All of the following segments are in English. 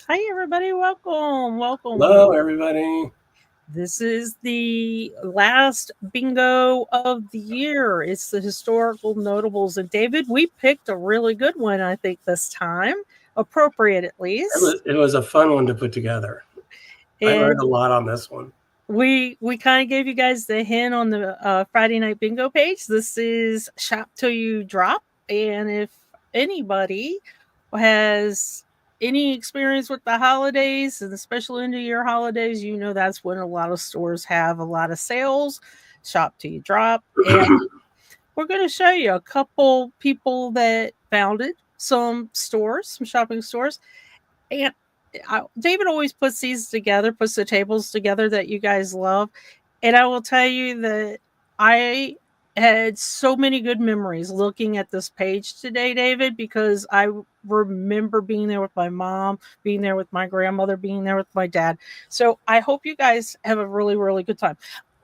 Hi, everybody. Welcome. Welcome. Hello, everybody. This is the last bingo of the year. It's the historical notables. And David, we picked a really good one, I think, this time, appropriate at It least. was, it was a fun one to put together. I learned a And lot on this one. we kind of gave you guys the hint on the Friday night bingo page. This is shop till you drop. And if anybody has any experience with the holidays and especially into your holidays, you know that's when a lot of stores have a lot of sales. Shop till you drop. And we're going to show you a couple people that founded some stores, some shopping stores. And David always puts these together, puts the tables together that you guys love. And I will tell you that I had so many good memories looking at this page today, David, because I remember being there with my mom, being there with my grandmother, being there with my dad. So I hope you guys have a really, really good time.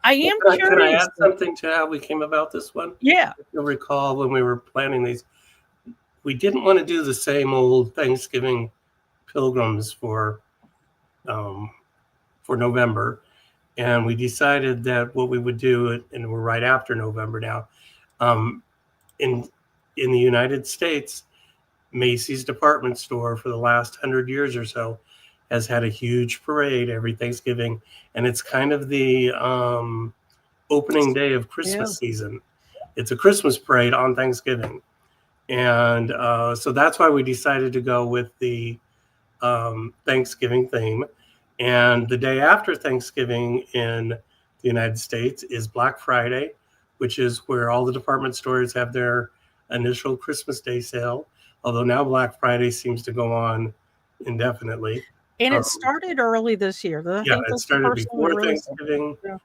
I Well, am can I curious. add something to how we came about this one? Yeah. If you'll recall, when we were planning these, we didn't want to do the same old Thanksgiving pilgrims um, for November, and we decided that what we would do, and we're right after November now, um, in in the United States, Macy's department store for the last 100 years or so has had a huge parade every Thanksgiving, and it's kind of the opening day of Yeah. Christmas season. It's a Christmas parade on Thanksgiving, and so that's why we decided to go with the Thanksgiving theme. And the day after Thanksgiving in the United States is Black Friday, which is where all the department stores have their initial Christmas Day sale. Although now Black Friday seems to go on indefinitely. And it Um, started early this year. I yeah, think it that's the started first one that before really started. Thanksgiving Yeah.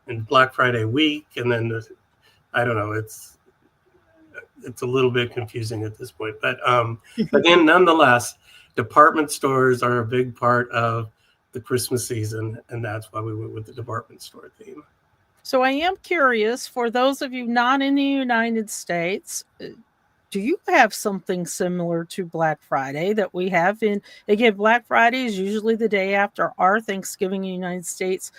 and Black Friday week, and then I don't know. It's a little bit confusing at this point, but again, nonetheless, department stores are a big part of the Christmas season, and that's why we went with the department store theme. So I am curious for those of you not in the United States, do you have something similar to Black Friday that we have in again Black Friday is usually the day after our Thanksgiving in the United States.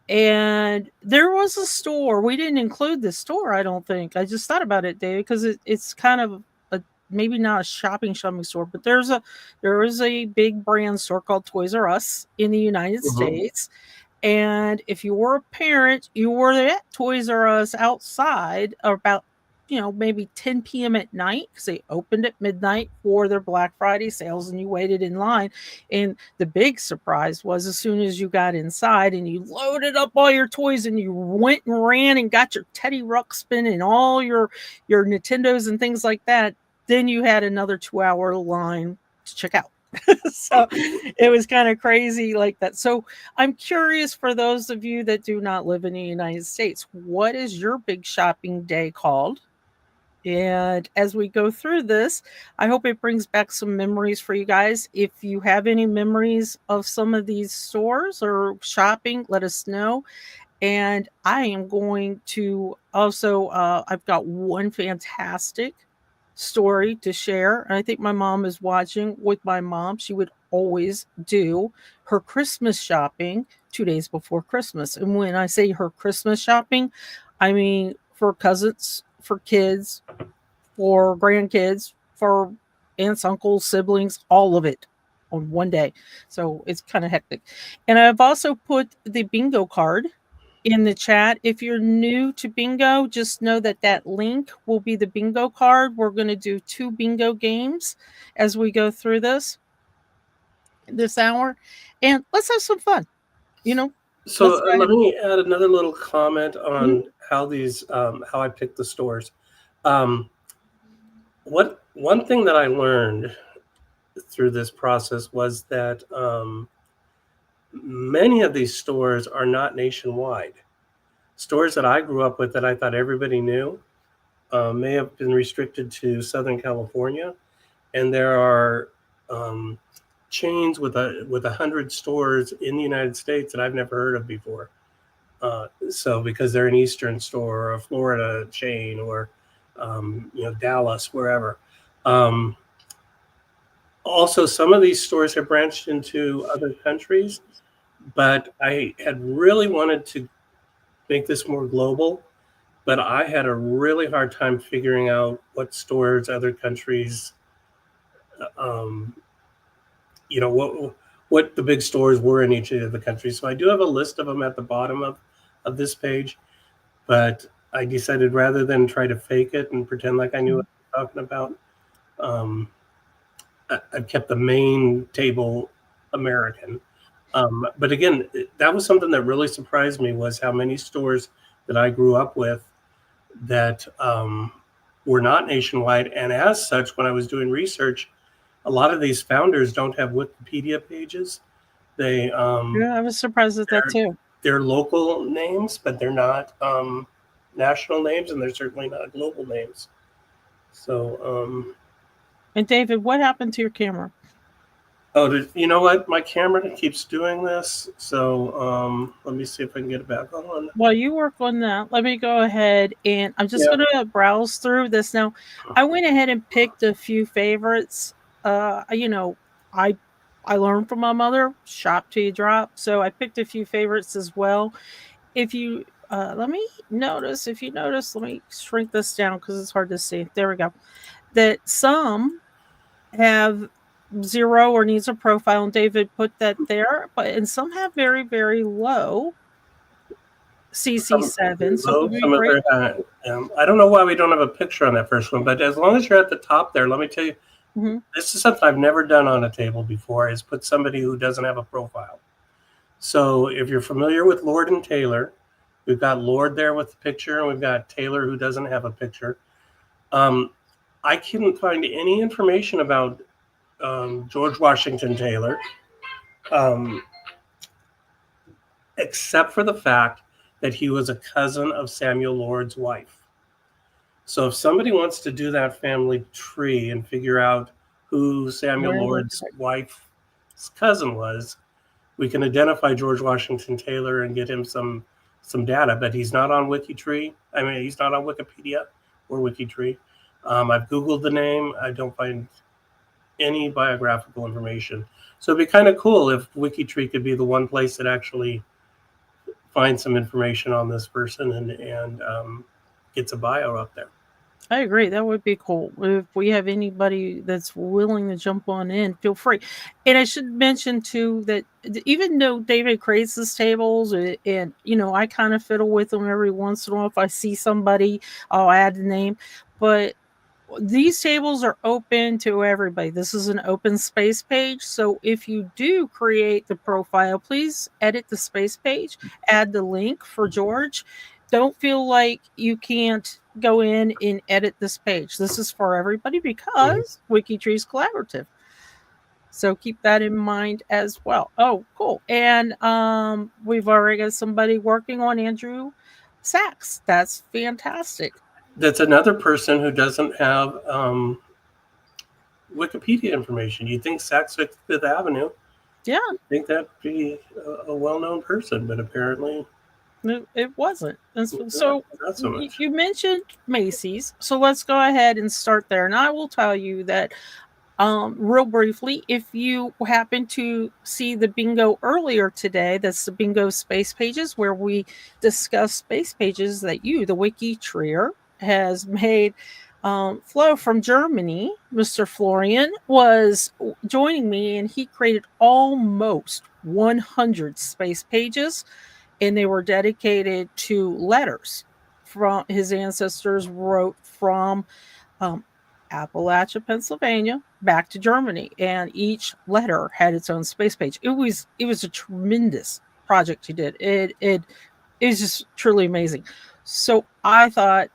And there was a store. We didn't include the store, I don't think. I just thought about it, Dave, because it's kind of a maybe not a shopping store, but there is a big brand store called Toys R Us in the United Mm-hmm. States. And if you were a parent, you were at Toys R Us outside about, maybe 10 p.m. at night because they opened at midnight for their Black Friday sales and you waited in line. And the big surprise was as soon as you got inside and you loaded up all your toys and you went and ran and got your Teddy Ruxpin and all your Nintendos and things like that, then you had another 2-hour line to check out. So it was kind of crazy like that. So I'm curious for those of you that do not live in the United States, what is your big shopping day called? And as we go through this, I hope it brings back some memories for you guys. If you have any memories of some of these stores or shopping, let us know. And I am going to also, I've got one fantastic story to share. And I think my mom is watching. With my mom, she would always do her Christmas shopping 2 days before Christmas. And when I say her Christmas shopping, I mean for cousins, for kids, for grandkids, for aunts, uncles, siblings, all of it on one day. So it's kind of hectic. And I've also put the bingo card in the chat. If you're new to bingo, just know that that link will be the bingo card. We're going to do 2 bingo games as we go through this hour, and let's have some fun. You know, let's So go ahead. let me add another little comment Mhm. on how I picked the stores. Um, what one thing that I learned through this process was that many of these stores are not nationwide. Stores that I grew up with that I thought everybody knew may have been restricted to Southern California, and there are um, chains with 100 stores in the United States that I've never heard of before. So because they're an Eastern store or a Florida chain or Dallas, wherever. Um, Also, some of these stores have branched into other countries, but I had really wanted to make this more global, but I had a really hard time figuring out what stores other countries, um, what the big stores were in each of the countries. So I do have a list of them at the bottom of this page, but I decided rather than try to fake it and pretend like I knew what I was talking about, um, I've kept the main table American. But again, that was something that really surprised me was how many stores that I grew up with that were not nationwide. And as such, when I was doing research, a lot of these founders don't have Wikipedia pages. They Yeah, I was surprised at that too. they're local names, but they're not national names, and they're certainly not global names. So, And David, what happened to your camera? oh, you know what? My camera keeps doing this. So, let me see if I can get it back on. While you work on that, let me go ahead and I'm just Yeah. going to browse through this now. I went ahead and picked a few favorites. You know, I I learned from my mother, shop till you drop. So I picked a few favorites as well. If you let me notice, if you notice, let me shrink this down because it's hard to see. There we go. That some have zero or needs a profile, and David put that there, but and some have very, very low Some CC7. So it low, would be some great. other. I don't know why we don't have a picture on that first one, but as long as you're at the top there, let me tell you, Mm-hmm. this is something I've never done on a table before. Is put somebody who doesn't have a profile. So if you're familiar with Lord and Taylor, we've got Lord there with the picture, and we've got Taylor who doesn't have a picture. Um, I couldn't find any information about George Washington Taylor, um, except for the fact that he was a cousin of Samuel Lord's wife. So if somebody wants to do that family tree and figure out who Samuel Where was Lord's wife's cousin was, we can identify George Washington Taylor and get him some data. But he's not on WikiTree. I mean, he's not on Wikipedia or WikiTree. I've Googled the name. I don't find any biographical information. So it'd be kind of cool if WikiTree could be the one place that actually finds some information on this person and gets a bio up there. I agree. That would be cool. If we have anybody that's willing to jump on in, feel free. And I should mention too that even though David creates his tables, and you know, I kind of fiddle with them every once in a while. If I see somebody, I'll add the name. But these tables are open to everybody. This is an open space page. So if you do create the profile, please edit the space page, add the link for George. Don't feel like you can't go in and edit this page. This is for everybody Mhm. because WikiTree is collaborative. So keep that in mind as well. Oh, cool. And we've already got somebody working on Andrew Sachs. That's fantastic. That's another person who doesn't have Wikipedia information. You think Saks Fifth Avenue? Yeah. You think that'd be a well-known person, but apparently It wasn't. And not, so not so much. you mentioned Macy's, so let's go ahead and start there. And I will tell you that, real briefly, if you happen to see the bingo earlier today, that's the bingo space pages where we discuss space pages that you, the WikiTreer, has made. Flo from Germany, Mr. Florian, was joining me, and he created almost 100 space pages, and they were dedicated to letters from his ancestors wrote from um, Appalachia, Pennsylvania, back to Germany, and each letter had its own space page. It was a tremendous project he did. It is just truly amazing. So I thought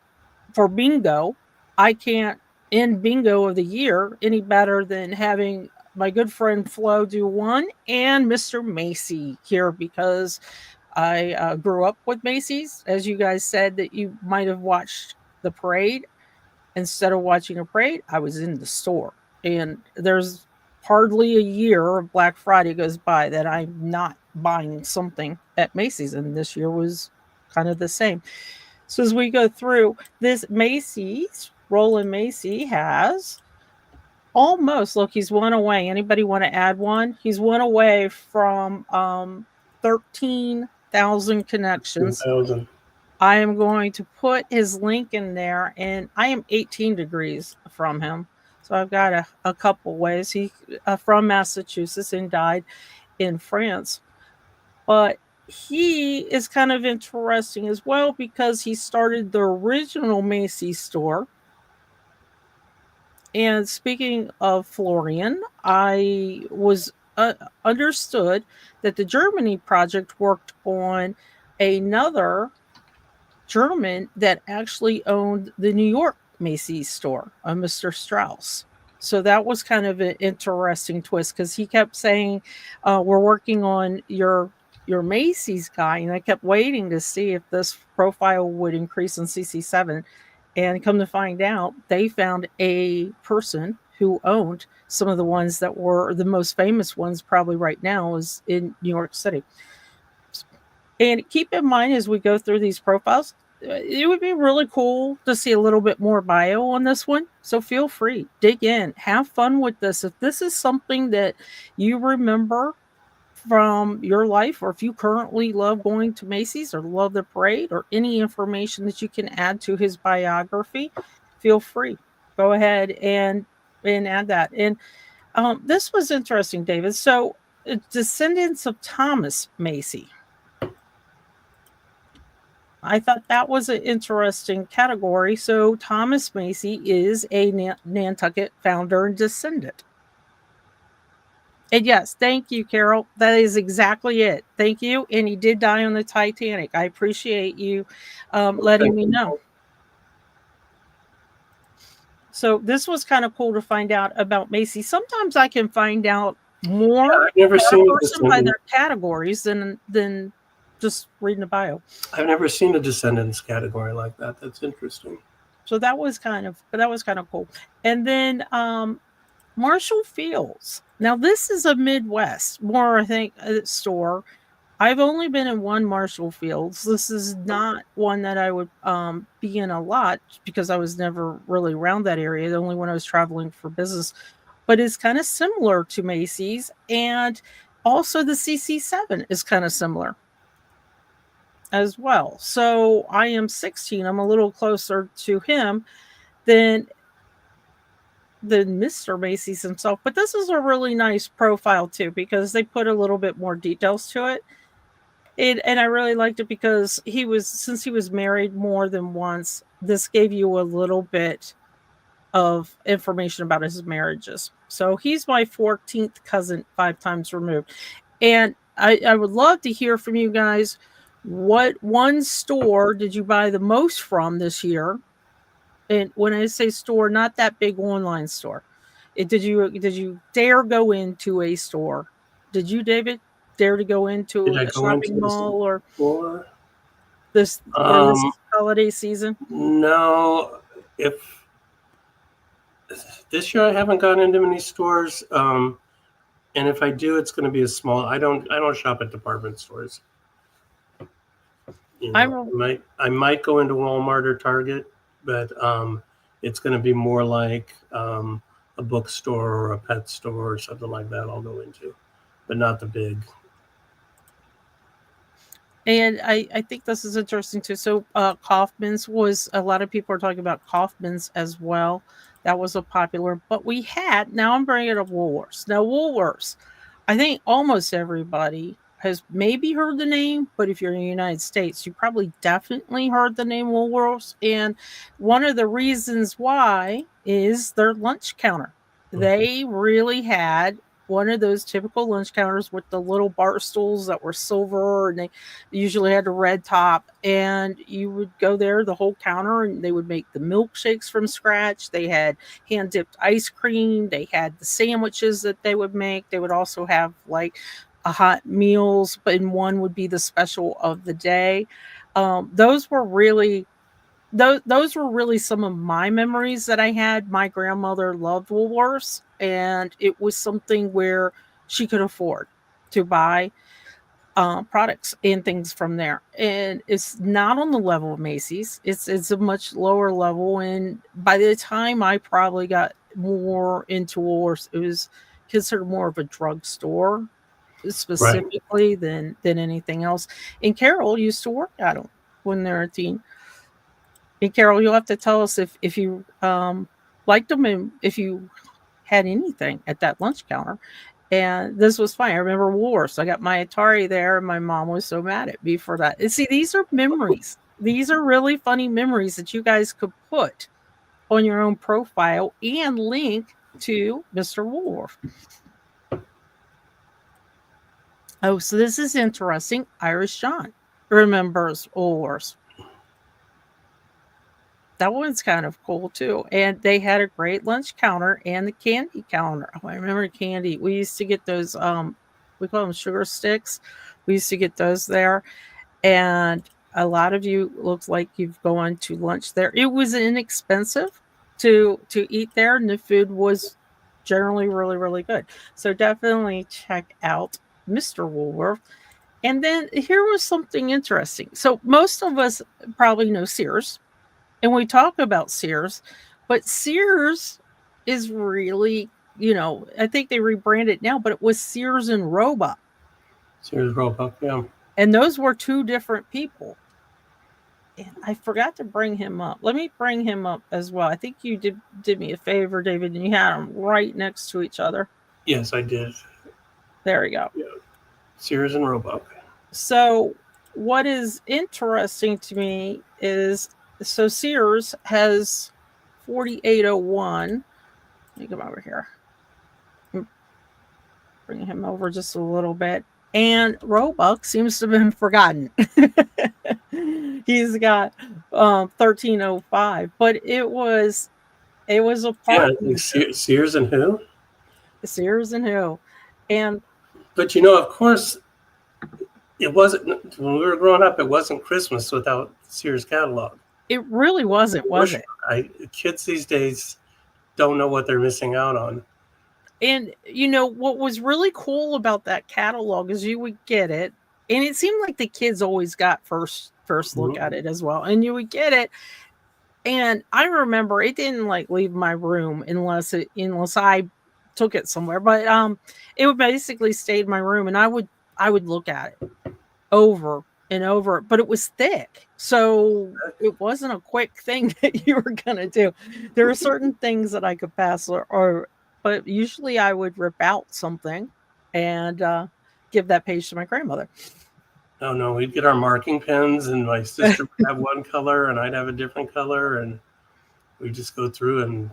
for bingo, I can't end bingo of the year any better than having my good friend Flo do one and Mr. Macy here because I grew up with Macy's. As you guys said, that you might have watched the parade. Instead of watching a parade, I was in the store. And there's hardly a year of Black Friday goes by that I'm not buying something at Macy's. And this year was kind of the same. So as we go through this, Macy's, Roland Macy has Almost. Look, he's one away. Anybody want to add one? He's one away from 13,000 connections. 2,000. I am going to put his link in there, and I am 18 degrees from him. So I've got a couple ways. He from Massachusetts and died in France. But he is kind of interesting as well because he started the original Macy's store. And speaking of Florian, I was understood that the Germany project worked on another German that actually owned the New York Macy's store, a Mr. Strauss. So that was kind of an interesting twist because he kept saying, "We're working on your Macy's guy," and I kept waiting to see if this profile would increase in CC7. And come to find out, they found a person who owned some of the ones that were the most famous ones, probably right now, is in New York City. And keep in mind as we go through these profiles, it would be really cool to see a little bit more bio on this one. So feel free, dig in, have fun with this. If this is something that you remember from your life, or if you currently love going to Macy's or love the parade, or any information that you can add to his biography, feel free. Go ahead and add that. And this was interesting, David. So, descendants of Thomas Macy. I thought that was an interesting category. So Thomas Macy is a Nantucket founder and descendant. And yes, thank you, Carol. That is exactly it. Thank you. And he did die on the Titanic. I appreciate you letting me know. So this was kind of cool to find out about Macy. Sometimes I can find out more I've never seen a person by their categories than just reading the bio. I've never seen a descendants category like that. That's interesting. So that was kind of cool. And then Marshall Fields. Now this is a Midwest, more I think store. I've only been in one Marshall Fields. This is not one that I would be in a lot because I was never really around that area. Only when I was traveling for business. But it's kind of similar to Macy's, and also the CC7 is kind of similar as well. So I am 16. I'm a little closer to him than Mr. Macy's himself. But this is a really nice profile too because they put a little bit more details to it. And I really liked it because since he was married more than once, this gave you a little bit of information about his marriages. So he's my 14th cousin, 5 times removed. And I would love to hear from you guys. What one store did you buy the most from this year? And when I say store, not that big online store. Did you dare go into a store? Did you, David, dare to go into a shopping mall or this holiday season? No, if this year I haven't gone into many stores, and if I do, it's going to be a small. I don't shop at department stores. You know, I might go into Walmart or Target, but it's going to be more like a bookstore or a pet store or something like that. I'll go into, but not the big. And I think this is interesting too. So Kaufman's was, a lot of people are talking about Kaufman's as well. That was a popular, but we had, now I'm bringing up Woolworths. Now Woolworths, I think almost everybody has maybe heard the name, but if you're in the United States, you probably definitely heard the name Woolworths. And one of the reasons why is their lunch counter. They really had one of those typical lunch counters with the little bar stools that were silver, and they usually had a red top, and you would go there, the whole counter, and they would make the milkshakes from scratch. They had hand dipped ice cream. They had the sandwiches that they would make. They would also have like a hot meals, but in one would be the special of the day. Those were really some of my memories that I had. My grandmother loved Woolworths, and it was something where she could afford to buy products and things from there. And it's not on the level of Macy's. It's a much lower level. And by the time I probably got more into Woolworths. It was considered more of a drugstore Right. specifically than anything else. And Carol used to work at them when they were a teen. And Carol, you'll have to tell us if you liked them and if you had anything at that lunch counter. And this was fine. I remember Wars. I got my Atari there, and my mom was so mad at me for that. And see, these are memories. These are really funny memories that you guys could put on your own profile and link to Mr. Woolworth. Oh, so this is interesting. Irish John remembers Woolworths. That one's kind of cool too. And they had a great lunch counter and the candy counter. Oh, I remember candy. We used to get those we call them sugar sticks. We used to get those there. And a lot of you looks like you've gone to lunch there. It was inexpensive to eat there, and the food was generally really, really good. So definitely check out Mr. Woolworth. And then here was something interesting. So most of us probably know Sears, and we talk about Sears, but Sears is really, I think they rebranded now, but it was Sears and Roebuck. Sears Roebuck, yeah. And those were two different people. And I forgot to bring him up. Let me bring him up as well. I think you did me a favor, David, and you had them right next to each other. Yes, I did. There we go. Yeah. Sears and Roebuck. So what is interesting to me is so Sears has 4801. Let me come over here. Bring him over just a little bit. And Roebuck seems to have been forgotten. He's got 1305, but it was a part of Sears and who? Sears and who. And but of course, it wasn't when we were growing up. It wasn't Christmas without Sears catalog. It really wasn't, was it? Kids these days don't know what they're missing out on. And what was really cool about that catalog is you would get it, and it seemed like the kids always got first look at it as well. And you would get it, and I remember it didn't leave my room unless I took it somewhere. But it would basically stay in my room, and I would look at it over and over. But it was thick, so it wasn't a quick thing that you were gonna do. There are certain things that I could pass but usually I would rip out something and give that page to my grandmother. Oh, no, we'd get our marking pens, and my sister would have one color, and I'd have a different color, and we'd just go through and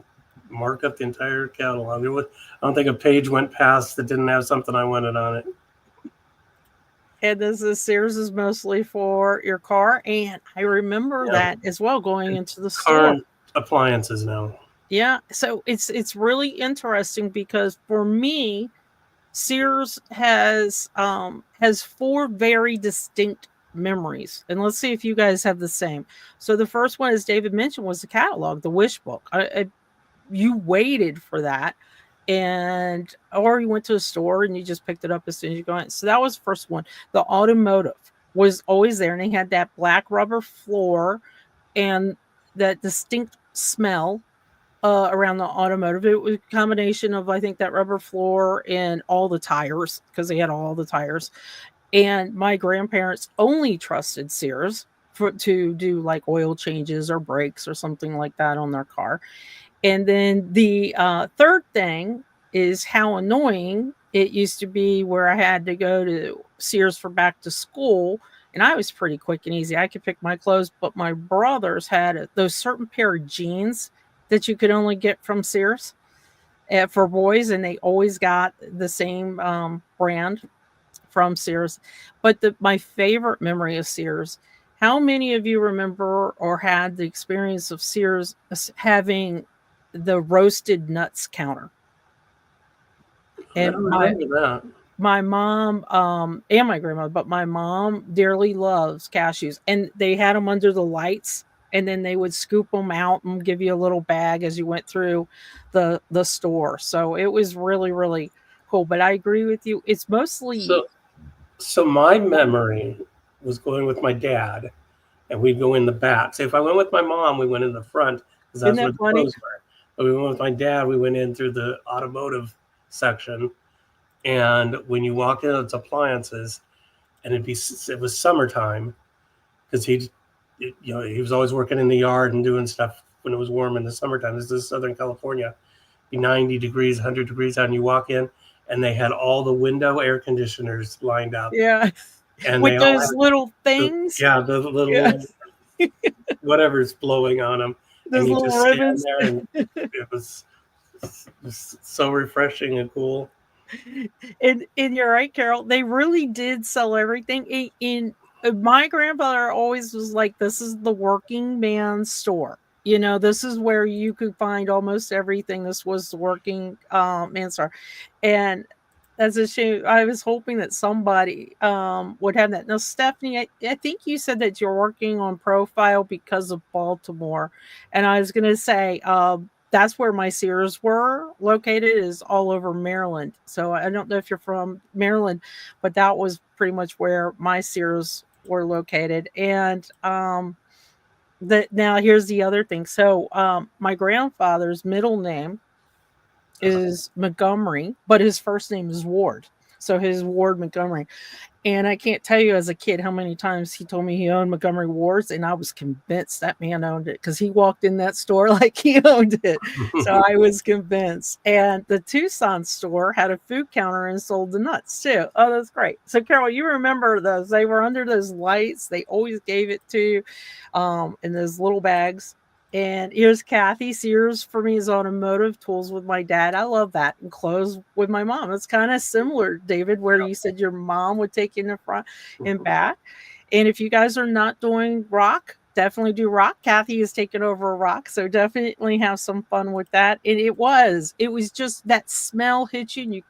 mark up the entire catalog. I don't think a page went past that didn't have something I wanted on it. And Sears is mostly for your car, and I remember that as well going into the store. Appliances now. Yeah, so it's really interesting because for me, Sears has four very distinct memories, and let's see if you guys have the same. So the first one, as David mentioned, was the catalog, the wish book. You waited for that, or you went to a store and you just picked it up as soon as you go in. So that was the first one. The automotive was always there, and they had that black rubber floor and that distinct smell. Around the automotive. It was a combination of, I think, that rubber floor and all the tires, because they had all the tires. And my grandparents only trusted Sears to do oil changes or brakes or something like that on their car. And then the third thing is how annoying it used to be, where I had to go to Sears for back to school. And I was pretty quick and easy. I could pick my clothes, but my brothers had those certain pair of jeans that you could only get from Sears for boys, and they always got the same brand from Sears. But my favorite memory of Sears, how many of you remember or had the experience of Sears having the roasted nuts counter? And my mom and my grandmother, but my mom dearly loves cashews, and they had them under the lights. And then they would scoop them out and give you a little bag as you went through the store. So it was really, really cool. But I agree with you. It's mostly... So my memory was going with my dad, and we'd go in the back. So if I went with my mom, we went in the front, because that's where the clothes were. But we went with my dad. We went in through the automotive section, and when you walk in, it's appliances, and it was summertime because he was always working in the yard and doing stuff when it was warm in the summertime. This is Southern California, be 90 degrees, 100 degrees out, and you walk in, and they had all the window air conditioners lined up, Yeah. and With they all those little had things. the Yeah. little whatever's blowing on them, and Those you little just stand ribbons. there, and it was so refreshing and cool. And you're right, Carol. They really did sell everything. My grandfather always was like, "This is the working man's store." This is where you could find almost everything. This was the working man's store, and that's a shame. I was hoping that somebody would have that. Now, Stephanie, I think you said that you're working on profile because of Baltimore, and I was going to say that's where my Sears were located, is all over Maryland. So I don't know if you're from Maryland, but that was pretty much where my Sears were located. And now here's the other thing. So my grandfather's middle name is Montgomery, but his first name is Ward. So his Ward Montgomery. And I can't tell you as a kid how many times he told me he owned Montgomery Wards, and I was convinced that man owned it because he walked in that store like he owned it. So I was convinced. And the Tucson store had a food counter and sold the nuts too. Oh, that's great. So Carol, you remember those? They were under those lights. They always gave it to you in those little bags. And here's Kathy. Sears for me is automotive, tools with my dad. I love that. And clothes with my mom. It's kind of similar, David, where you said your mom would take you in the front and back. And if you guys are not doing rock, definitely do rock. Kathy is taking over rock. So definitely have some fun with that. And it was just that smell hit you and you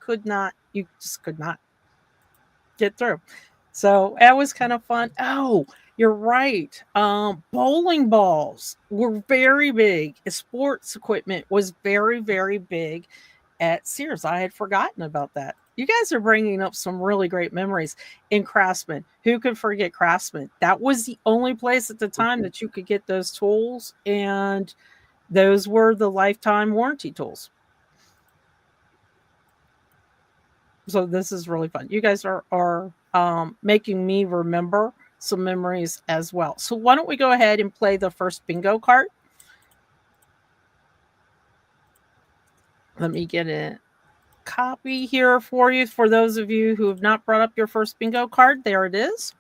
just could not get through. So that was kind of fun. Oh, you're right. Bowling balls were very big. Sports equipment was very, very big at Sears. I had forgotten about that. You guys are bringing up some really great memories. In Craftsman, who could forget Craftsman? That was the only place at the time that you could get those tools, and those were the lifetime warranty tools. So this is really fun. You guys are making me remember some memories as well. So why don't we go ahead and play the first bingo card? Let me get a copy here for you. For those of you who have not brought up your first bingo card, there it is.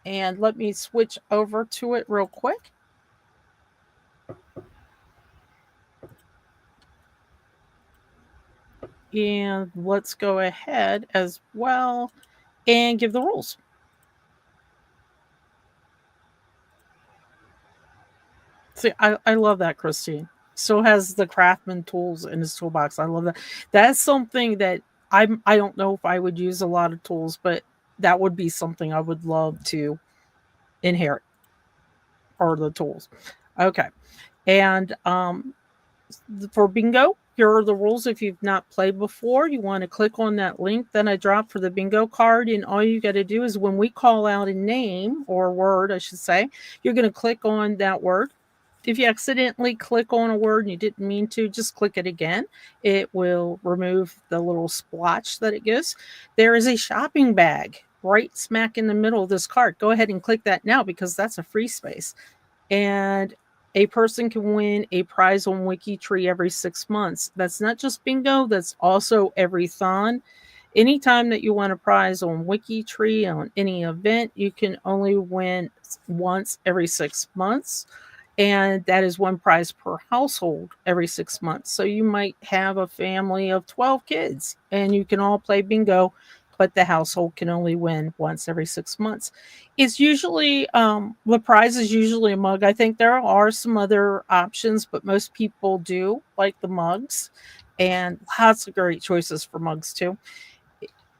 And let me switch over to it real quick. And let's go ahead as well and give the rules. See, I love that, Christine. Still has the craftsman tools in his toolbox. I love that. That's something that I don't know if I would use a lot of tools, but that would be something I would love to inherit, or the tools. Okay. And for bingo, here are the rules. If you've not played before, you want to click on that link that I dropped for the bingo card, and all you got to do is when we call out a name or a word, I should say, you're going to click on that word. If you accidentally click on a word and you didn't mean to, just click it again. It will remove the little splotch that it gives. There is a shopping bag right smack in the middle of this card. Go ahead and click that now because that's a free space. And a person can win a prize on WikiTree every 6 months. That's not just bingo, that's also every thon. Anytime that you win a prize on WikiTree on any event, you can only win once every 6 months. And that is one prize per household every 6 months. So you might have a family of 12 kids and you can all play bingo, but the household can only win once every 6 months. It's usually the prize is usually a mug. I think there are some other options, but most people do like the mugs, and lots of great choices for mugs too.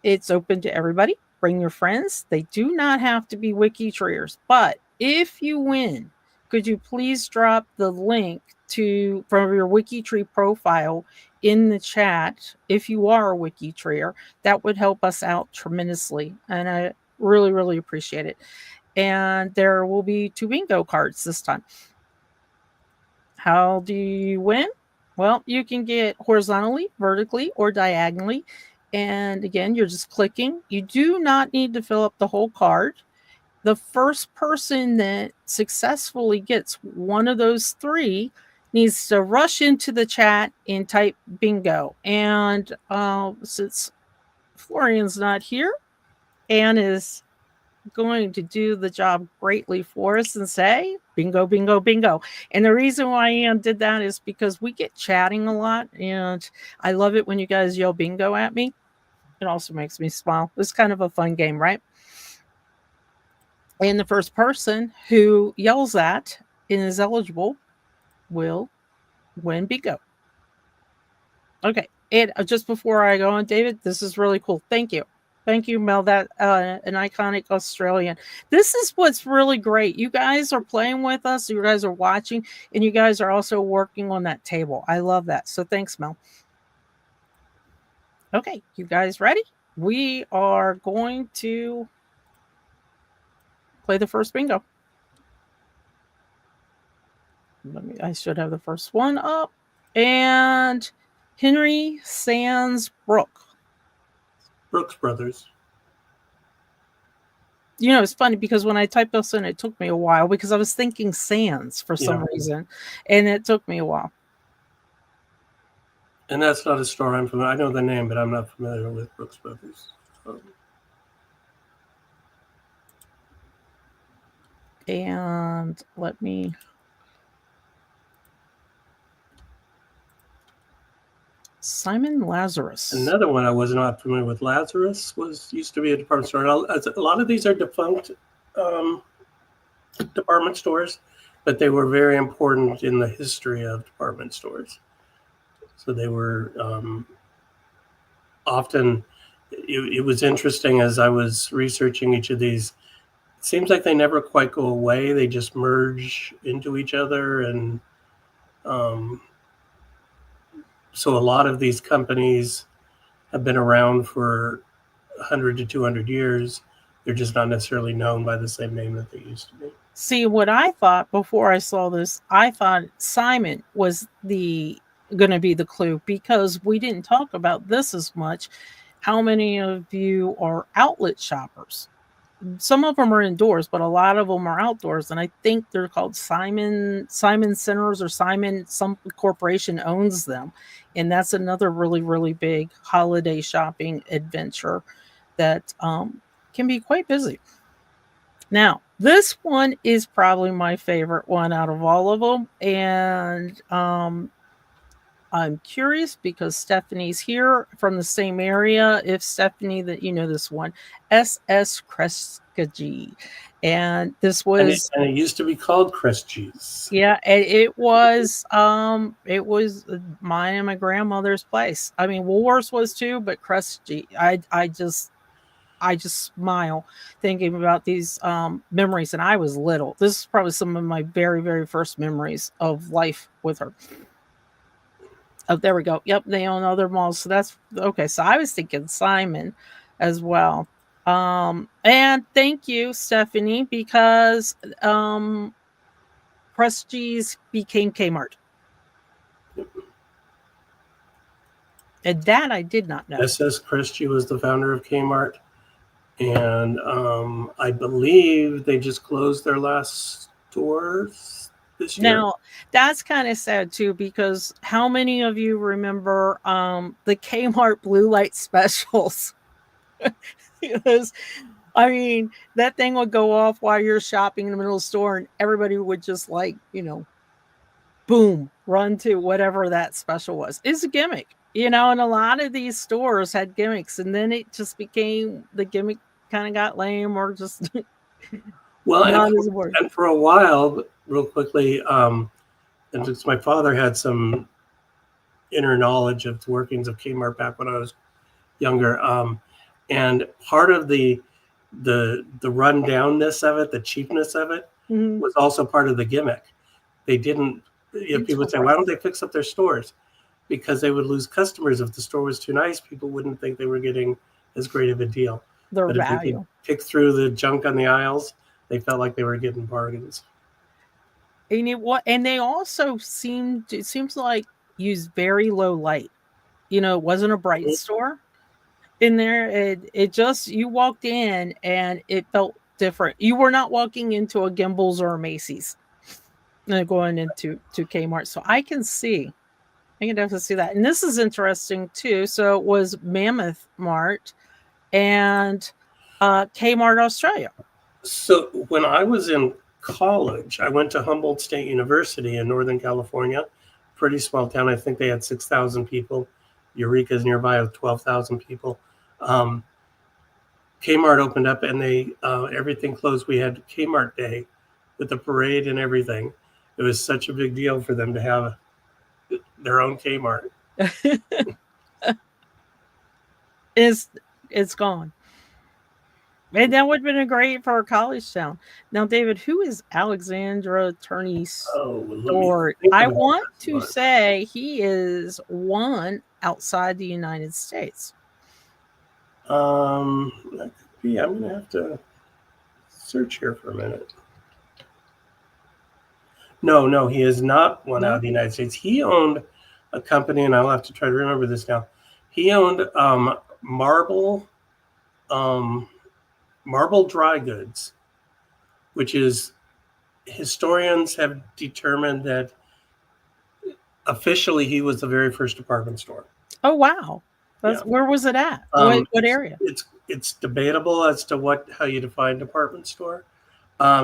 It's open to everybody. Bring your friends. They do not have to be WikiTreeers, but if you win, could you please drop the link from your WikiTree profile in the chat if you are a WikiTreeer? That would help us out tremendously, and I really, really appreciate it. And there will be 2 bingo cards this time. How do you win? Well, you can get horizontally, vertically, or diagonally. And again, you're just clicking. You do not need to fill up the whole card. The first person that successfully gets one of those three needs to rush into the chat and type bingo. And since Florian's not here, Anne is going to do the job greatly for us and say bingo, bingo, bingo. And the reason why Anne did that is because we get chatting a lot, and I love it when you guys yell bingo at me. It also makes me smile. It's kind of a fun game, right? And the first person who yells that and is eligible will win bingo. Okay. And just before I go on, David, this is really cool. Thank you. Thank you, Mel. That an iconic Australian. This is what's really great. You guys are playing with us. You guys are watching, and you guys are also working on that table. I love that. So thanks, Mel. Okay, you guys ready? We are going to play the first bingo. I should have the first one up. And Henry Sands Brooks Brothers. You know, it's funny because when I typed this in, it took me a while because I was thinking Sands for some reason, and it took me a while. And that's not a store I'm familiar. I know the name, but I'm not familiar with Brooks Brothers. And let me. Simon Lazarus. Another one I was not familiar with. Lazarus used to be a department store. A lot of these are defunct department stores, but they were very important in the history of department stores. So they were often. It was interesting as I was researching each of these. It seems like they never quite go away. They just merge into each other, and so a lot of these companies have been around for 100 to 200 years. They're just not necessarily known by the same name that they used to be. See, what I thought before I saw this, I thought Simon was going to be the clue because we didn't talk about this as much. How many of you are outlet shoppers? Some of them are indoors, but a lot of them are outdoors, and I think they're called Simon Centers or Simon. Some corporation owns them, and that's another really, really big holiday shopping adventure that can be quite busy. Now, this one is probably my favorite one out of all of them, and I'm curious because Stephanie's here from the same area. If Stephanie, that you know this one, SS Kreskaji, and this was, and it used to be called Kreskaji's. Yeah, and it was mine and my grandmother's place. I mean, Woolworths was too, but Kreskaji, I just smile thinking about these memories. And I was little. This is probably some of my very, very first memories of life with her. Oh, there we go. Yep, they own other malls. So that's okay. So I was thinking Simon as well. And thank you, Stephanie, because Prestige became Kmart. And that I did not know. SS Christie was the founder of Kmart. And I believe they just closed their last stores this year. Now, that's kind of sad too, because how many of you remember the Kmart blue light specials? Because, I mean, that thing would go off while you're shopping in the middle of the store, and everybody would just boom, run to whatever that special was. It's a gimmick, and a lot of these stores had gimmicks, and then it just became, the gimmick kind of got lame or just well, and for a while, real quickly, and since my father had some inner knowledge of the workings of Kmart back when I was younger, and part of the rundownness of it, the cheapness of it, was also part of the gimmick. They didn't. People would say, "Why don't they fix up their stores?" Because they would lose customers if the store was too nice. People wouldn't think they were getting as great of a deal. Their but value. If they could pick through the junk on the aisles, they felt like they were getting bargains. And and they also it seems like use very low light. It wasn't a bright store in there. It just, you walked in and it felt different. You were not walking into a Gimbels or a Macy's going into Kmart. So I can definitely see that. And this is interesting too. So it was Mammoth Mart and Kmart Australia. So when I was in college, I went to Humboldt State University in Northern California, pretty small town. I think they had 6,000 people. Eureka's nearby with 12,000 people. Um, Kmart opened up and they everything closed. We had Kmart Day with the parade and everything. It was such a big deal for them to have their own Kmart. It's gone. And that would have been a great for a college town. Now, David, who is Alexandra Turney Oh, let me Stewart? think I about want this to one. say he is one outside the United States. That could be. I'm gonna have to search here for a minute. No, he is not one out No? of the United States. He owned a company, and I'll have to try to remember this now. He owned Marble, um, Marble Dry Goods, which is, historians have determined that officially he was the very first department store. Oh, wow. Yeah. Where was it at? Um, What area? it's debatable as to how you define department store.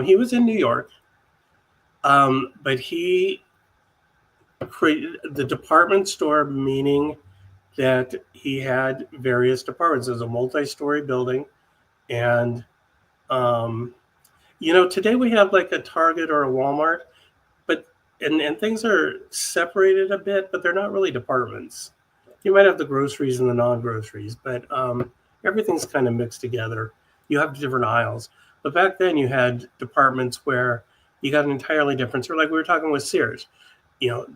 He was in New York, but he created the department store, meaning that he had various departments. It was a multi-story building, and today we have like a Target or a Walmart, but and things are separated a bit, but they're not really departments. You might have the groceries and the non-groceries, but everything's kind of mixed together. You have different aisles, but back then you had departments where you got an entirely different store. Like we were talking with Sears,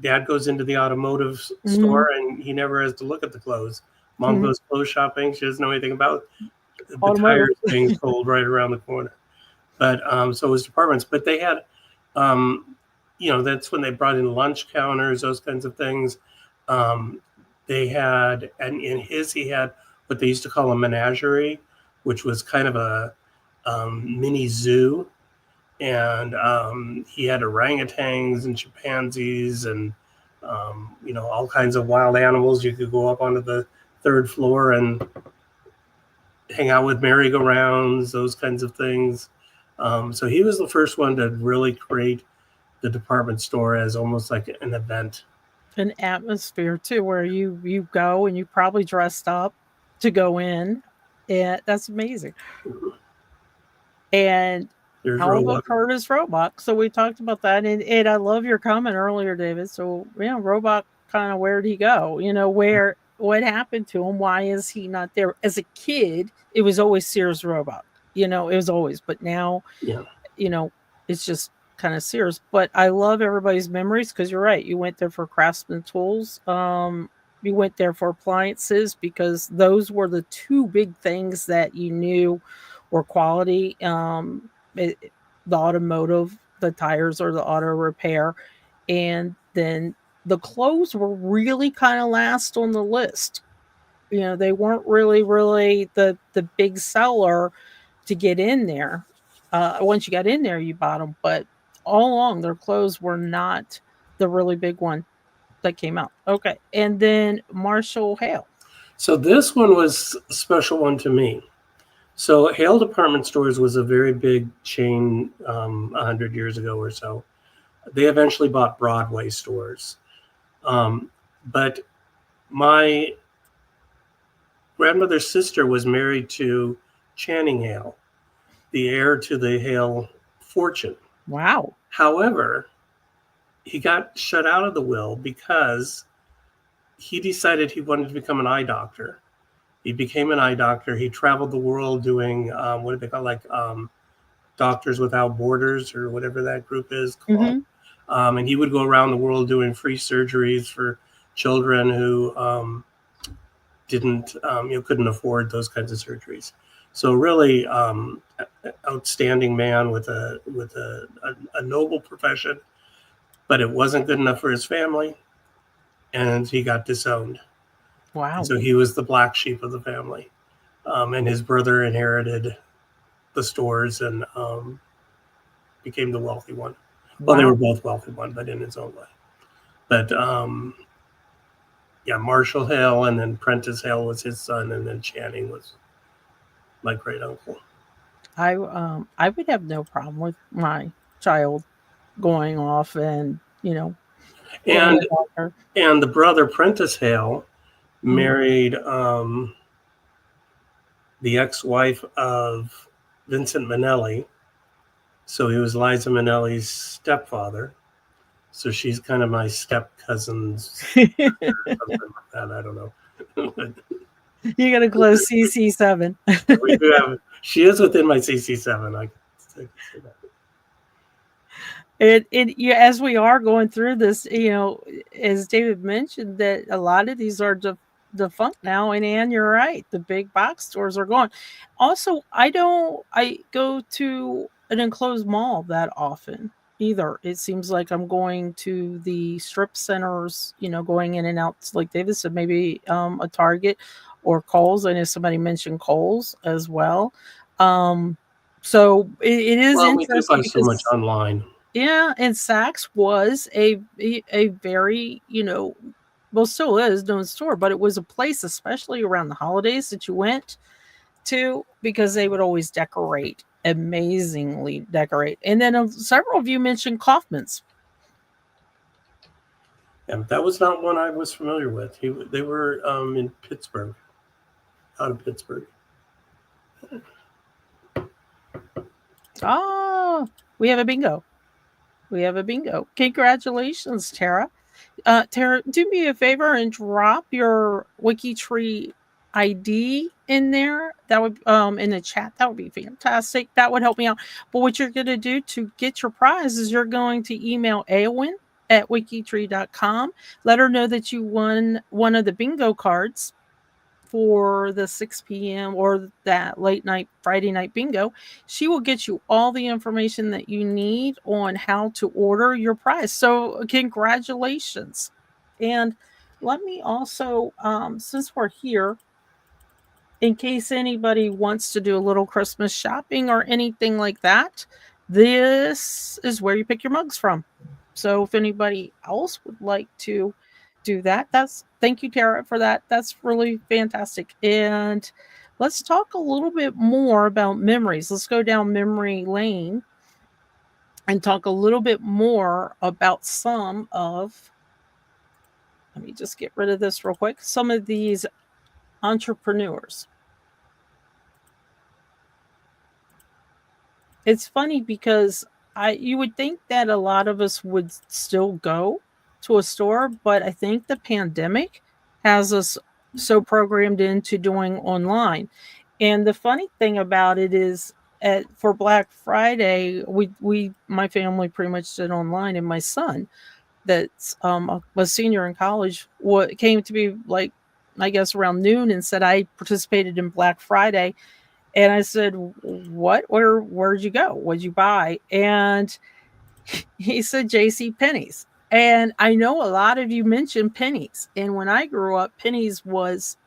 Dad goes into the automotive Mhm. store and he never has to look at the clothes. Mom Mhm. goes clothes shopping. She doesn't know anything about the Automotive. tires being sold right around the corner. But so it was departments. But they had, um, that's when they brought in lunch counters, those kinds of things. They had, and in his, he had what they used to call a menagerie, which was kind of a mini zoo, and he had orangutans and chimpanzees and all kinds of wild animals. You could go up onto the third floor and hang out with merry-go-rounds, those kinds of things. So he was the first one to really create the department store as almost like an event. An atmosphere too, where you go and you probably dressed up to go in. And that's amazing. And There's Alva Roebuck. Curtis Roebuck. So we talked about that, and I love your comment earlier, David. So yeah, Roebuck, kind of, where'd he go? What happened to him? Why is he not there? As a kid, it was always Sears Roebuck. It was always, but now, Yeah. you know, it's just kind of Sears. But I love everybody's memories because you're right. You went there for craftsman tools. You went there for appliances because those were the two big things that you knew were quality. The automotive, the tires or the auto repair, and then the clothes were really kind of last on the list. They weren't really the big seller to get in there. Once you got in there, you bought them, but all along their clothes were not the really big one that came out. Okay, and then Marshall Hale. So this one was a special one to me. So Hale Department Stores was a very big chain 100 years ago or so. They eventually bought Broadway stores. But my grandmother's sister was married to Channing Hale, the heir to the Hale fortune. Wow. However, he got shut out of the will because he decided he wanted to become an eye doctor. He became an eye doctor. He traveled the world doing what do they call, like Doctors Without Borders or whatever that group is called. Mm-hmm. And he would go around the world doing free surgeries for children who couldn't afford those kinds of surgeries. So really outstanding man with a noble profession. but it wasn't good enough for his family, and he got disowned. Wow. And so he was the black sheep of the family. And his brother inherited the stores and became the wealthy one. Well, they were both wealthy one, but in his own way. But yeah, Marshall Hale, and then Prentice Hale was his son, and then Channing was my great uncle. I would have no problem with my child going off and getting And a doctor. and the brother Prentice Hale married the ex-wife of Vincent Minnelli. So he was Liza Minnelli's stepfather. So she's kind of my step cousin's or something like that. I don't know. You got to close CC7. We do have. She is within my CC7. I can say that. Yeah, as we are going through this, as David mentioned, that a lot of these are defunct now, and Ann, you're right, the big box stores are gone. Also, I go to an enclosed mall that often either. It seems like I'm going to the strip centers, going in and out, like David said, maybe a Target or Kohl's. I know somebody mentioned Kohl's as well. So it is Well, we do interesting buy so much because online. yeah, and Saks was a very, well, still is known store, but it was a place, especially around the holidays, that you went to because they would always amazingly decorate. And then several of you mentioned Kaufman's. And that was not one I was familiar with. They were in Pittsburgh, out of Pittsburgh. Oh, we have a bingo. We have a bingo. Congratulations, Tara. Tara, do me a favor and drop your WikiTree ID in there. That would in the chat. That would be fantastic. That would help me out. But what you're going to do to get your prize is you're going to email Aowen at wikitree.com. Let her know that you won one of the bingo cards for the 6 p.m. or that late night Friday night bingo. She will get you all the information that you need on how to order your prize. So congratulations. And let me also, since we're here, in case anybody wants to do a little Christmas shopping or anything like that, this is where you pick your mugs from. So if anybody else would like to do that, thank you, Tara, for that. That's really fantastic. And let's talk a little bit more about memories. Let's go down memory lane and talk a little bit more about some of, let me just get rid of this real quick, some of these entrepreneurs. It's funny because you would think that a lot of us would still go to a store, but I think the pandemic has us so programmed into doing online. And the funny thing about it is for Black Friday, my family pretty much did online, and my son that's a senior in college came to me like I guess around noon and said I participated in Black Friday. And I said, "What? Where'd you go? What'd you buy?" And he said, "J.C. Penney's." And I know a lot of you mentioned Pennies. And when I grew up, Pennies was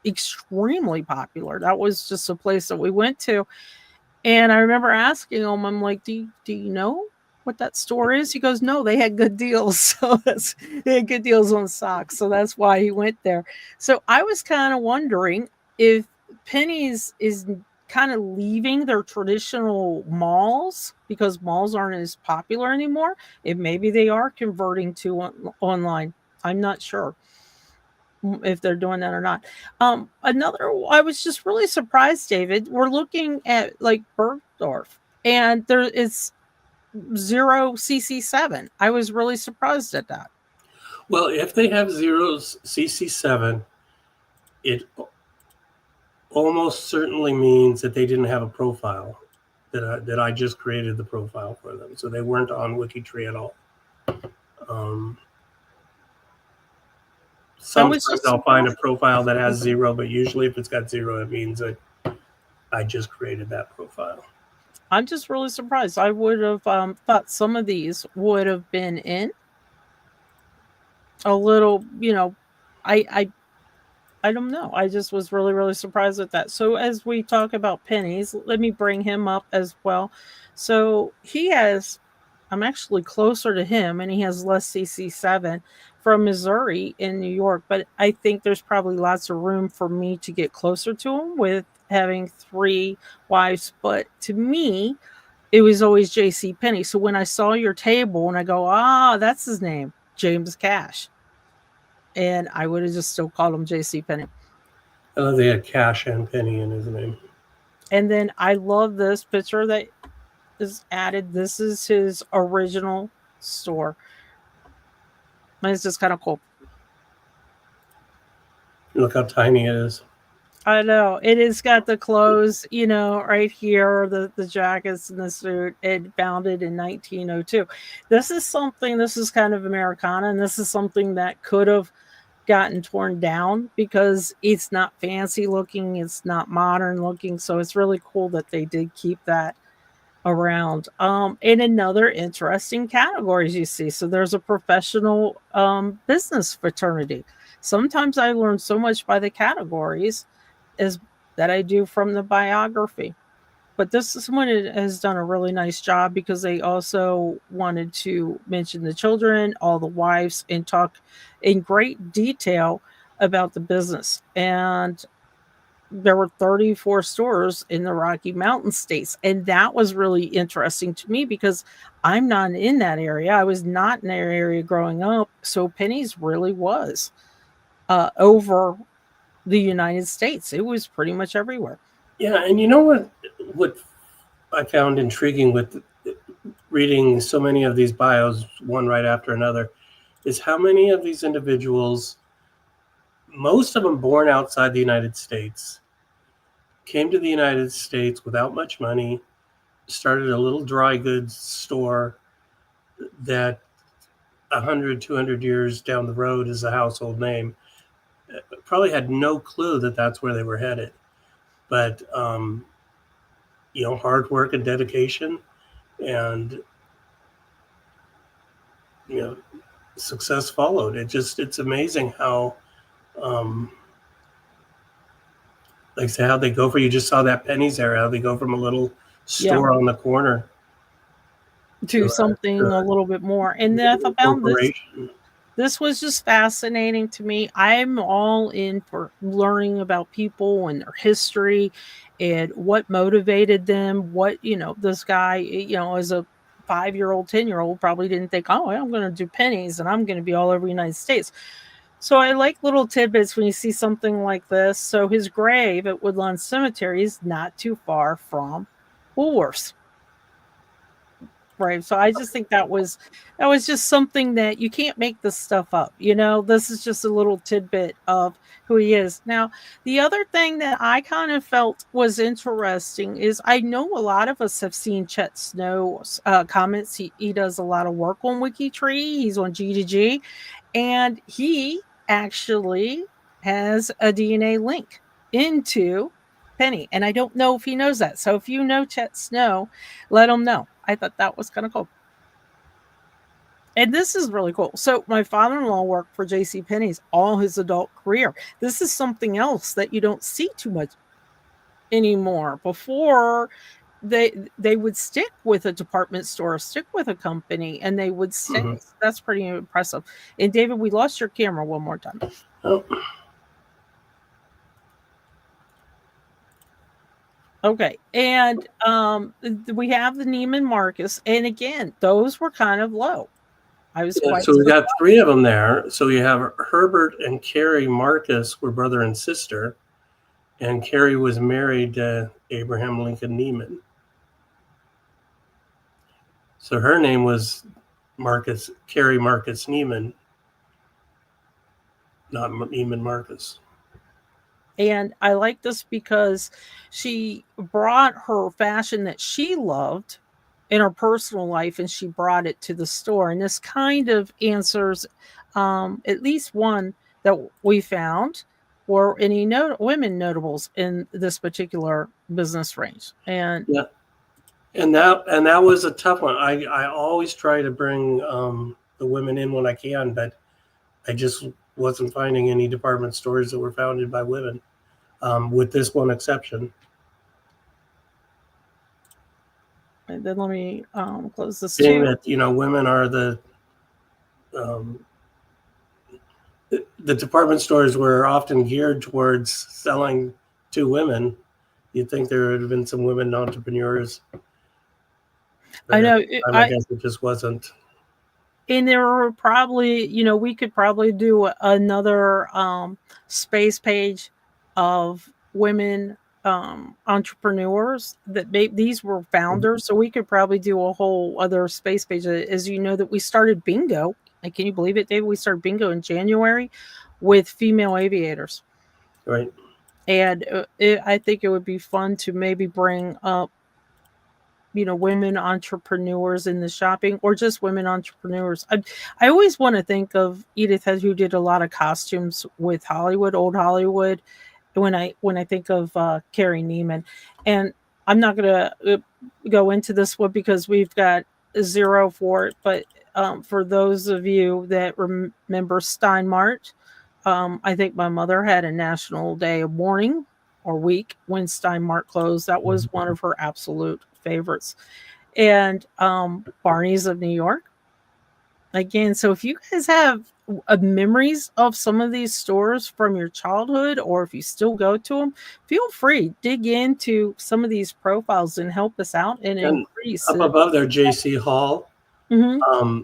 extremely popular. That was just a place that we went to. And I remember asking him, I'm like, do you know what that store is? He goes, no, they had good deals. So they had good deals on socks. So that's why he went there. So I was kind of wondering if Penny's is kind of leaving their traditional malls because malls aren't as popular anymore. If maybe they are converting to online. I'm not sure if they're doing that or not. I was just really surprised, David. We're looking at like Bergdorf, and there is 0 CC7. I was really surprised at that. Well, if they have zeros CC7, it almost certainly means that they didn't have a profile. That I just created the profile for them, so they weren't on WikiTree at all. Sometimes I'll find a profile that has 0, but usually if it's got 0, it means that I just created that profile. I'm just really surprised. I would have thought some of these would have been in a little, I don't know. I just was really, really surprised at that. So as we talk about pennies, let me bring him up as well. So he has, I'm actually closer to him, and he has less CC7 from Missouri in New York. But I think there's probably lots of room for me to get closer to him with having three wives. But to me, it was always JC Penny. So when I saw your table and I go, that's his name, James Cash. And I would have just still called him JC Penny. They had Cash and Penny in his name. And then I love this picture that is added. This is his original store. And it's just kind of cool. Look how tiny it is. I know. It has got the clothes, right here, the jackets and the suit. It founded in 1902. This is kind of Americana, and this is something that could have gotten torn down because it's not fancy looking, it's not modern looking. So it's really cool that they did keep that around. In another interesting categories you see. So there's a professional business fraternity. Sometimes I learn so much by the categories as that I do from the biography. But this one has done a really nice job because they also wanted to mention the children, all the wives, and talk in great detail about the business. And there were 34 stores in the Rocky Mountain states. And that was really interesting to me because I'm not in that area. I was not in that area growing up. So Penny's really was over the United States. It was pretty much everywhere. Yeah, and you know what I found intriguing with reading so many of these bios, one right after another, is how many of these individuals, most of them born outside the United States, came to the United States without much money, started a little dry goods store that 100, 200 years down the road is a household name. Probably had no clue that that's where they were headed. But, hard work and dedication and, you know, success followed. It's amazing how, um, like I say, how they go for, you just saw that Penny's era, how they go from a little Yeah. store on the corner To something a little bit more. And then I found corporation. this was just fascinating to me. I'm all in for learning about people and their history and what motivated them. What, this guy, as a 5-year-old, 10-year-old, probably didn't think, oh, I'm going to do pennies and I'm going to be all over the United States. So I like little tidbits when you see something like this. So his grave at Woodlawn Cemetery is not too far from Woolworths. Right. So I just think that was just something that you can't make this stuff up. This is just a little tidbit of who he is. Now, the other thing that I kind of felt was interesting is I know a lot of us have seen Chet Snow's comments. He does a lot of work on WikiTree. He's on G2G, and he actually has a DNA link into Penny. And I don't know if he knows that. So if you know Chet Snow, let him know. I thought that was kind of cool. And this is really cool. So my father-in-law worked for J.C. Penney's all his adult career. This is something else that you don't see too much anymore. Before they would stick with a department store, stick with a company, and they would stay. Mm-hmm. That's pretty impressive. And David, we lost your camera one more time. Oh. Okay. And we have the Neiman Marcus. And again, those were kind of low. I was quite so we got surprised. 3 of them there. So you have Herbert and Carrie Marcus were brother and sister, and Carrie was married to Abraham Lincoln Neiman. So her name was Carrie Marcus Neiman, not Neiman Marcus. And I like this because she brought her fashion that she loved in her personal life and she brought it to the store. And this kind of answers at least one that we found were any women notables in this particular business range. And yeah, And that was a tough one. I always try to bring the women in when I can, but I just wasn't finding any department stores that were founded by women, with this one exception. And then let me close this Being too. that women are um, the department stores were often geared towards selling to women. You'd think there would have been some women entrepreneurs, but I at know. the time, I guess it just wasn't. And there were probably, we could probably do another space page of women entrepreneurs that these were founders. So we could probably do a whole other space page. As you know, that we started bingo. Like, can you believe it, David? We started bingo in January with female aviators. Right. And I think it would be fun to maybe bring up women entrepreneurs in the shopping, or just women entrepreneurs. I always want to think of Edith Head, who did a lot of costumes with Hollywood, old Hollywood, when I think of Carrie Neiman. And I'm not gonna go into this one because we've got zero for it, but for those of you that remember Steinmart, I think my mother had a national day of mourning or week when Steinmart closed. That was one of her absolute favorites. And Barney's of New York. Again, so if you guys have memories of some of these stores from your childhood, or if you still go to them, feel free, dig into some of these profiles and help us out and And increase up it. above there, J.C. Hall, Mm-hmm.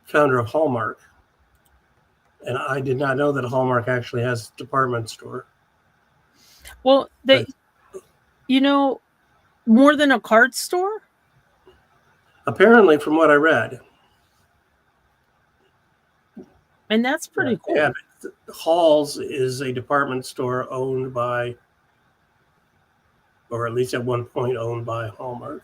founder of Hallmark. And I did not know that Hallmark actually has a department store. Well, But more than a card store. apparently, from what I read, And that's pretty cool. yeah, Hall's is a department store owned by, or at least at one point owned by, Hallmark.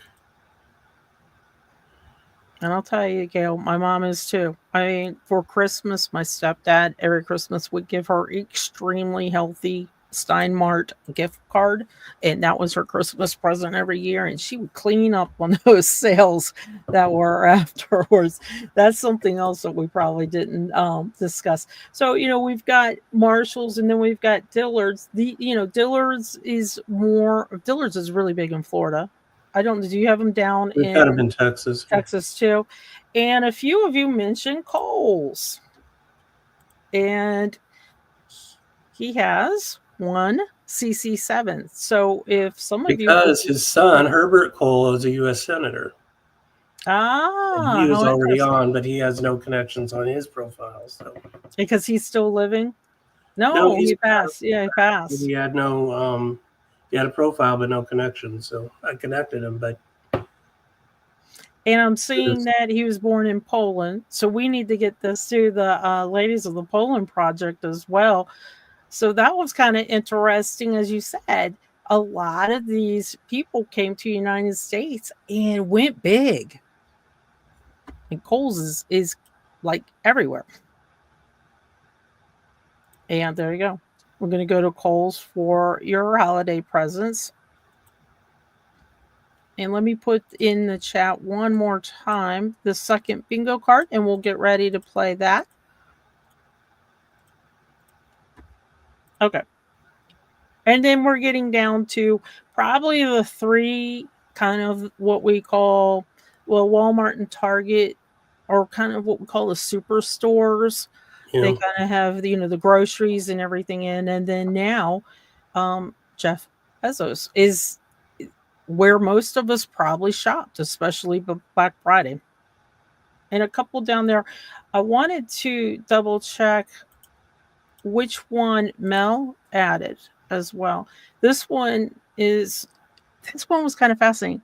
And I'll tell you, Gail, my mom is too. I mean, for Christmas, my stepdad every Christmas would give her extremely healthy Steinmart gift card, and that was her Christmas present every year. And she would clean up on those sales that were afterwards. That's something else that we probably didn't discuss. So we've got Marshalls, and then we've got Dillard's. Dillard's is really big in Florida. I don't. Do you have them down We've got them in Texas. Texas too? And a few of you mentioned Kohl's, and he has one CC7. So if some of you, Because his son, Herbert Kohl, is a U.S. Senator. And he was how already interesting. on, but he has no connections on his profile. So Because he's still living? no, No, he's he passed. Yeah, he passed. he had no he had a profile but no connection. So I connected him, but And I'm seeing that he was born in Poland. So we need to get this to the ladies of the Poland Project as well. So that was kind of interesting. As you said, a lot of these people came to the United States and went big. And Kohl's is like everywhere. And there you go. We're going to go to Kohl's for your holiday presents. And let me put in the chat one more time the second bingo card, and we'll get ready to play that. Okay. And then we're getting down to probably the three kind of what we call, well, Walmart and Target, or kind of what we call the superstores. They kind of have the groceries and everything in. And then now Jeff Bezos is where most of us probably shopped, especially Black Friday. And a couple down there, I wanted to double check which one Mel added as well. This one was kind of fascinating.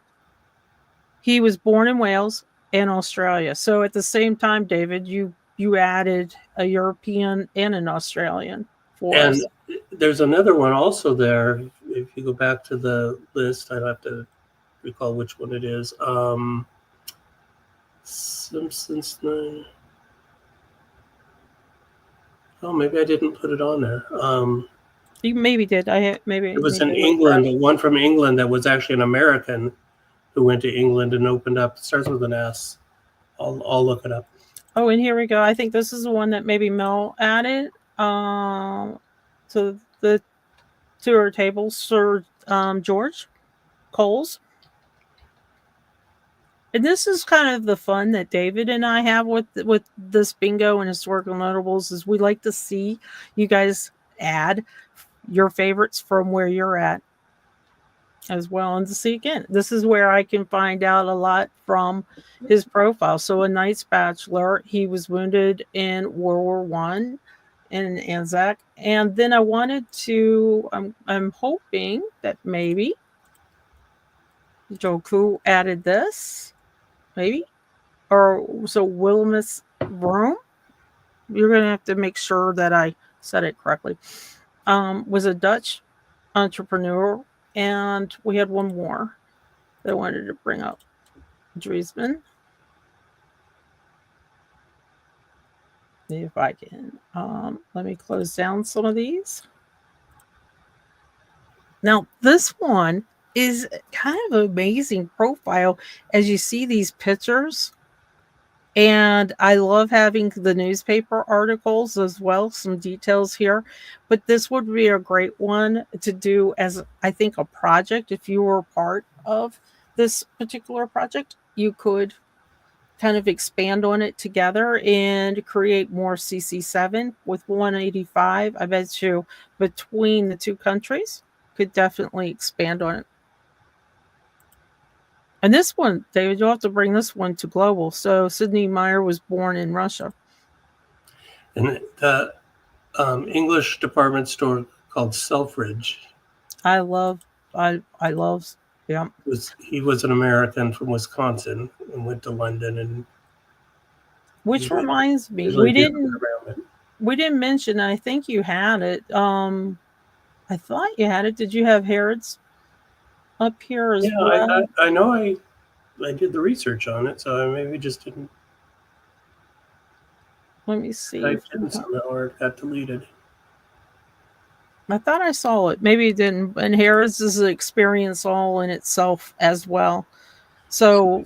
He was born in Wales and Australia. So at the same time, David, you added a European and an Australian for us. And there's another one also there. If you go back to the list, I'd have to recall which one it is. Simpsons. Oh, maybe I didn't put it on there. You maybe did. Maybe it was in England. One from England that was actually an American who went to England and opened up. It starts with an S. I'll look it up. Oh, and here we go. I think this is the one that maybe Mel added to the tour table. Sir George Coles. And this is kind of the fun that David and I have with this bingo and historical notables is we like to see you guys add your favorites from where you're at as well. And to see again, this is where I can find out a lot from his profile. So a Knight's Bachelor, he was wounded in World War I in Anzac. And then I wanted to I'm hoping that maybe Joku added this. Maybe. Or so Wilmus Rome. You're gonna have to make sure that I said it correctly. Was a Dutch entrepreneur, and we had one more that I wanted to bring up. Driesman. See if I can. Let me close down some of these. Now, this one is kind of an amazing profile as you see these pictures. And I love having the newspaper articles as well, some details here. But this would be a great one to do as, I think, a project. If you were part of this particular project, you could kind of expand on it together and create more CC7 with 185. I bet you between the two countries could definitely expand on it. And this one, David, you'll have to bring this one to global. So Sidney Meyer was born in Russia. And the English department store called Selfridge. I love, yeah. He was an American from Wisconsin and went to London. And which reminds me, we didn't mention. I think you had it. I thought you had it. Did you have Harrods up here as well? I know I did the research on it, so I maybe just didn't. Let me see. I didn't somehow, or it got deleted. I thought I saw it. Maybe it didn't. And Harrods is an experience all in itself as well. So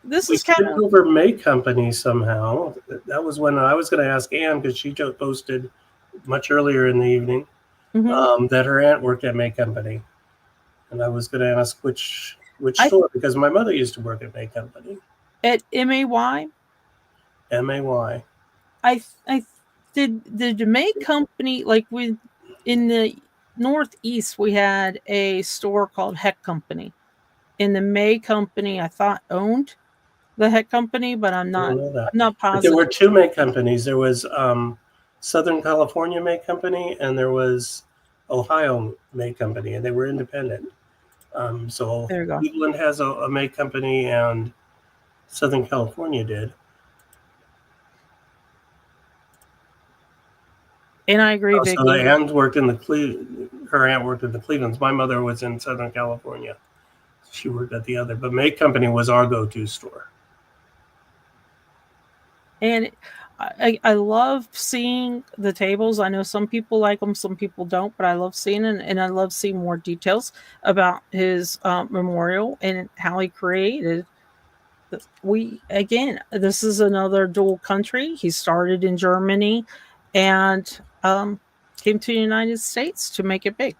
this is kind of over May Company somehow. That was when I was going to ask Anne because she just posted much earlier in the evening that her aunt worked at May Company. And I was going to ask which store, because my mother used to work at May Company. At MAY? MAY. I did the May Company, like in the Northeast, we had a store called Heck Company. In the May Company, I thought owned the Heck Company, but I'm not positive. But there were two May Companies. There was Southern California May Company, and there was Ohio May Company, and they were independent. So Cleveland has a May Company, and Southern California did. And I agree, Vicky. So her aunt worked in the Clevelands. My mother was in Southern California. She worked at the other, but May Company was our go-to store. And I love seeing the tables. I know some people like them, some people don't, but I love seeing it, and I love seeing more details about his memorial and how he created. This is another dual country. He started in Germany and came to the United States to make it big.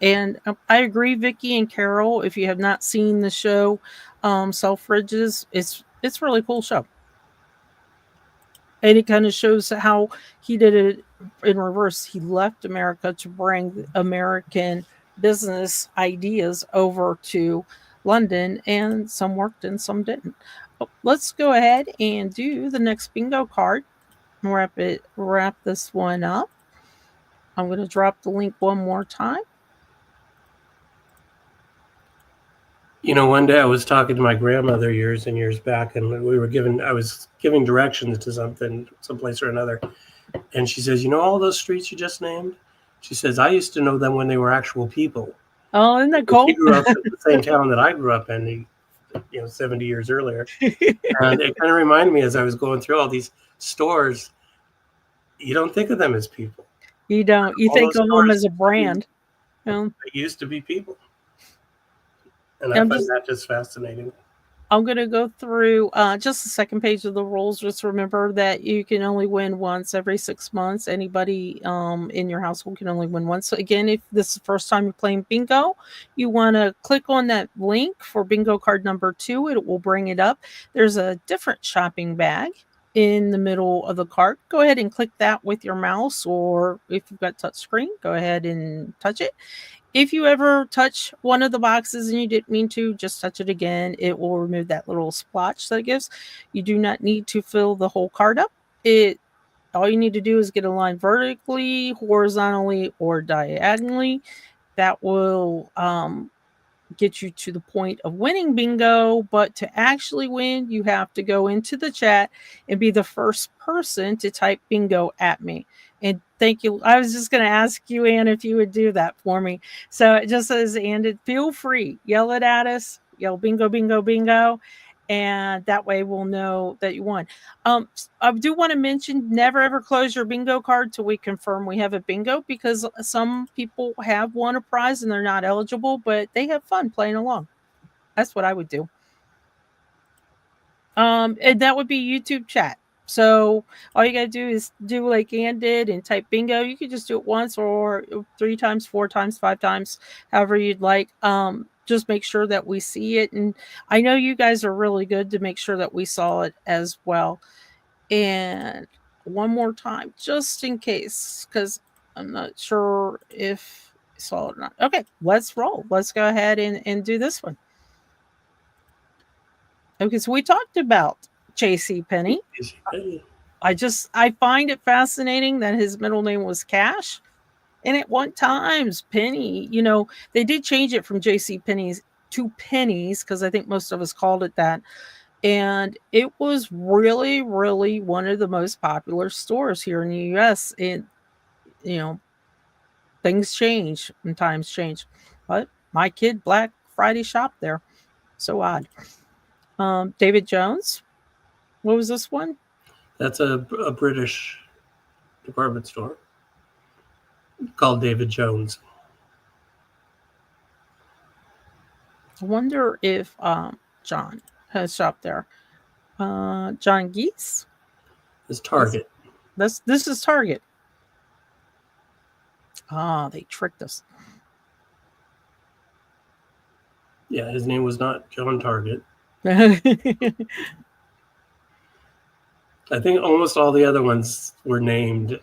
And I agree, Vicky and Carol, if you have not seen the show Selfridges, it's a really cool show. And it kind of shows how he did it in reverse. He left America to bring American business ideas over to London, and some worked and some didn't. But let's go ahead and do the next bingo card. Wrap this one up. I'm going to drop the link one more time. You know, one day I was talking to my grandmother years and years back, and I was giving directions to someplace or another. And she says, you know all those streets you just named? She says, I used to know them when they were actual people. Oh, isn't that cool? She grew up in the same town that I grew up in, 70 years earlier. And it kind of reminded me as I was going through all these stores, you don't think of them as people. You don't. You think of them as a brand. They used to be people. And I find that just fascinating. I'm going to go through just the second page of the rules. Just remember that you can only win once every 6 months. Anybody in your household can only win once. So again, if this is the first time you're playing bingo, you want to click on that link for bingo card number 2. It will bring it up. There's a different shopping bag in the middle of the cart. Go ahead and click that with your mouse, or if you've got touch screen, go ahead and touch it. If you ever touch one of the boxes and you didn't mean to, just touch it again. It will remove that little splotch that it gives. You do not need to fill the whole card up. All you need to do is get a line vertically, horizontally, or diagonally. That will get you to the point of winning bingo. But to actually win, you have to go into the chat and be the first person to type bingo at me. And thank you. I was just going to ask you, Ann, if you would do that for me. So it just says, and feel free, yell it at us, yell bingo, bingo, bingo. And that way we'll know that you won. I do want to mention, never ever close your bingo card till we confirm we have a bingo, because some people have won a prize and they're not eligible, but they have fun playing along. That's what I would do. And that would be YouTube chat. So all you gotta do is do like Ann did and type bingo. You could just do it once or 3 times, 4 times, 5 times, however you'd like. Just make sure that we see it. And I know you guys are really good to make sure that we saw it as well. And one more time, just in case, because I'm not sure if you saw it or not. Okay, let's roll. Let's go ahead and do this one. Okay, so we talked about J.C. Penney. I find it fascinating that his middle name was Cash. And at one times, Penny, they did change it from J.C. Penney's to Pennies, because I think most of us called it that. And it was really, really one of the most popular stores here in the U.S. And, things change and times change. But my kid Black Friday shopped there. So odd. David Jones. What was this one? That's a British department store called David Jones. I wonder if John has shopped there. John Geese is Target. This is Target. They tricked us. Yeah, his name was not John Target. I think almost all the other ones were named.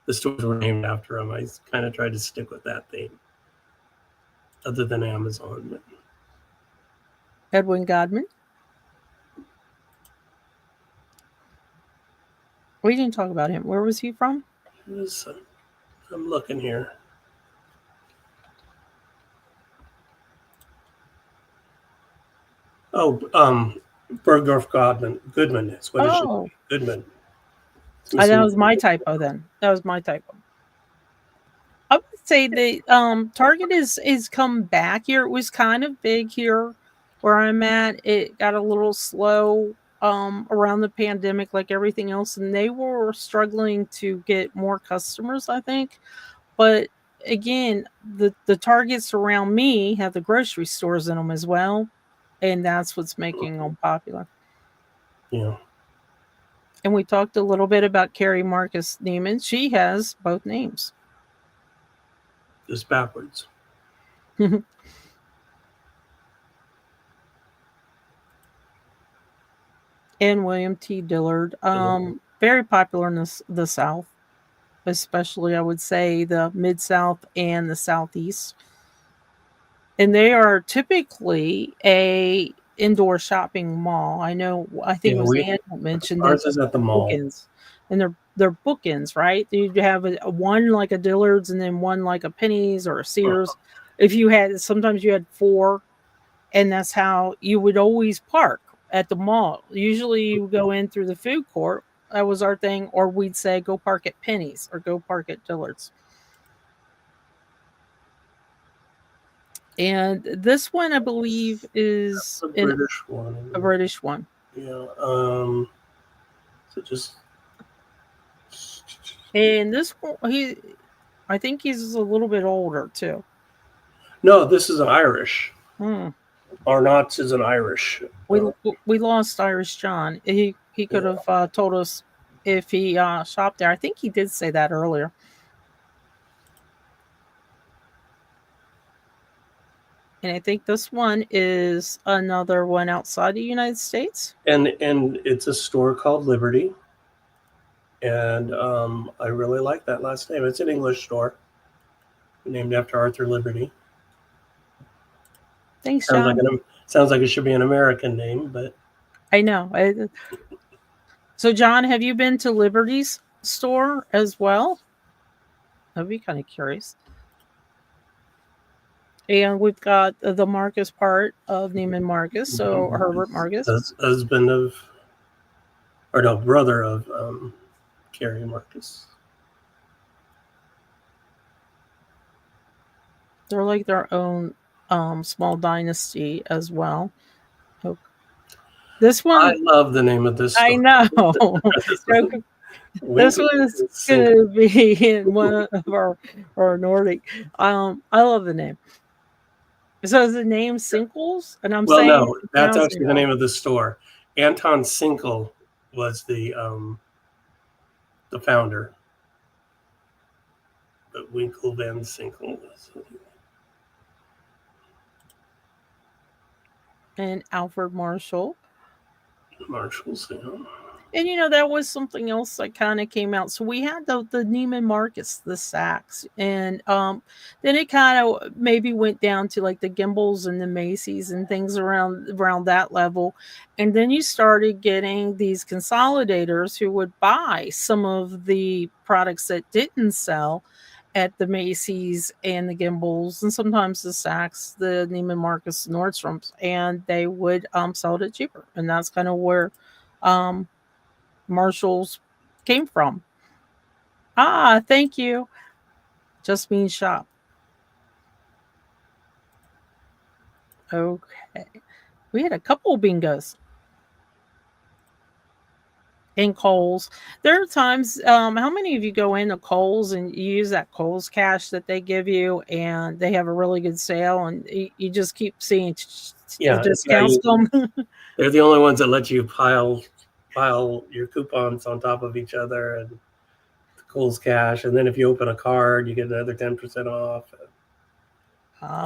The stores were named after him. I kind of tried to stick with that theme, other than Amazon. But... Edwin Godman. We didn't talk about him. Where was he from? I'm looking here. Oh, Bergdorf Goodman is what it should be. Goodman. That was my typo then. That was my typo. I would say the Target is come back here. It was kind of big here where I'm at. It got a little slow around the pandemic, like everything else, and they were struggling to get more customers, I think. But again, the Targets around me have the grocery stores in them as well, and that's what's making them popular. Yeah. And we talked a little bit about Carrie Marcus Neiman. She has both names. Just backwards. And William T. Dillard. Very popular in the South, especially I would say the Mid-South and the Southeast. And they are typically a indoor shopping mall. I think it was Ann mentioned ours is at the mall. Bookends. And they're bookends, right? You have one like a Dillard's and then one like a Penny's or a Sears. If you had, sometimes you had 4, and that's how you would always park at the mall. Usually you go in through the food court. That was our thing. Or we'd say, go park at Penny's or go park at Dillard's. And this one, I believe, is a British one. A British one. Yeah. So just. And this one, I think he's a little bit older too. No, this is Irish. Arnott's is an Irish. We we lost Irish John. He could Yeah. have told us if he shopped there. I think he did say that earlier. And I think this one is another one outside the United States. And it's a store called Liberty, and I really like that last name. It's an English store named after Arthur Liberty. Thanks, Sounds like John. sounds like it should be an American name, but I know. So, John, have you been to Liberty's store as well? I'd be kind of curious. And we've got the Marcus part of Neiman Marcus, so Herbert Marcus. husband of, or no, brother of Carrie Marcus. They're like their own small dynasty as well. Oh, this I one, love the name of this I store. know. This Winkle one is Sink. going to be in one of our Nordic. I love the name. So is the name Sinkles? And I'm Well, saying no, that's pronouncing actually it the wrong. name of the store. Anton Sinkel was the founder, but Winkle Van Sinkel was And Alfred Marshall. Marshall's. You know. And that was something else that kind of came out. So we had the Neiman Marcus, the Saks, and then it kind of maybe went down to like the Gimbels and the Macy's and things around that level. And then you started getting these consolidators who would buy some of the products that didn't sell at the Macy's and the Gimbels and sometimes the Saks, the Neiman Marcus, Nordstrom's, and they would sell it cheaper. And that's kind of where um Marshalls came from. Ah, thank you. Just means shop. Okay. We had a couple bingos in Kohl's. There are times, how many of you go into Kohl's and you use that Kohl's cash that they give you and they have a really good sale and you just keep seeing the discounts come? They're the only ones that let you pile your coupons on top of each other and Kohl's Cash, and then if you open a card, you get another 10% off.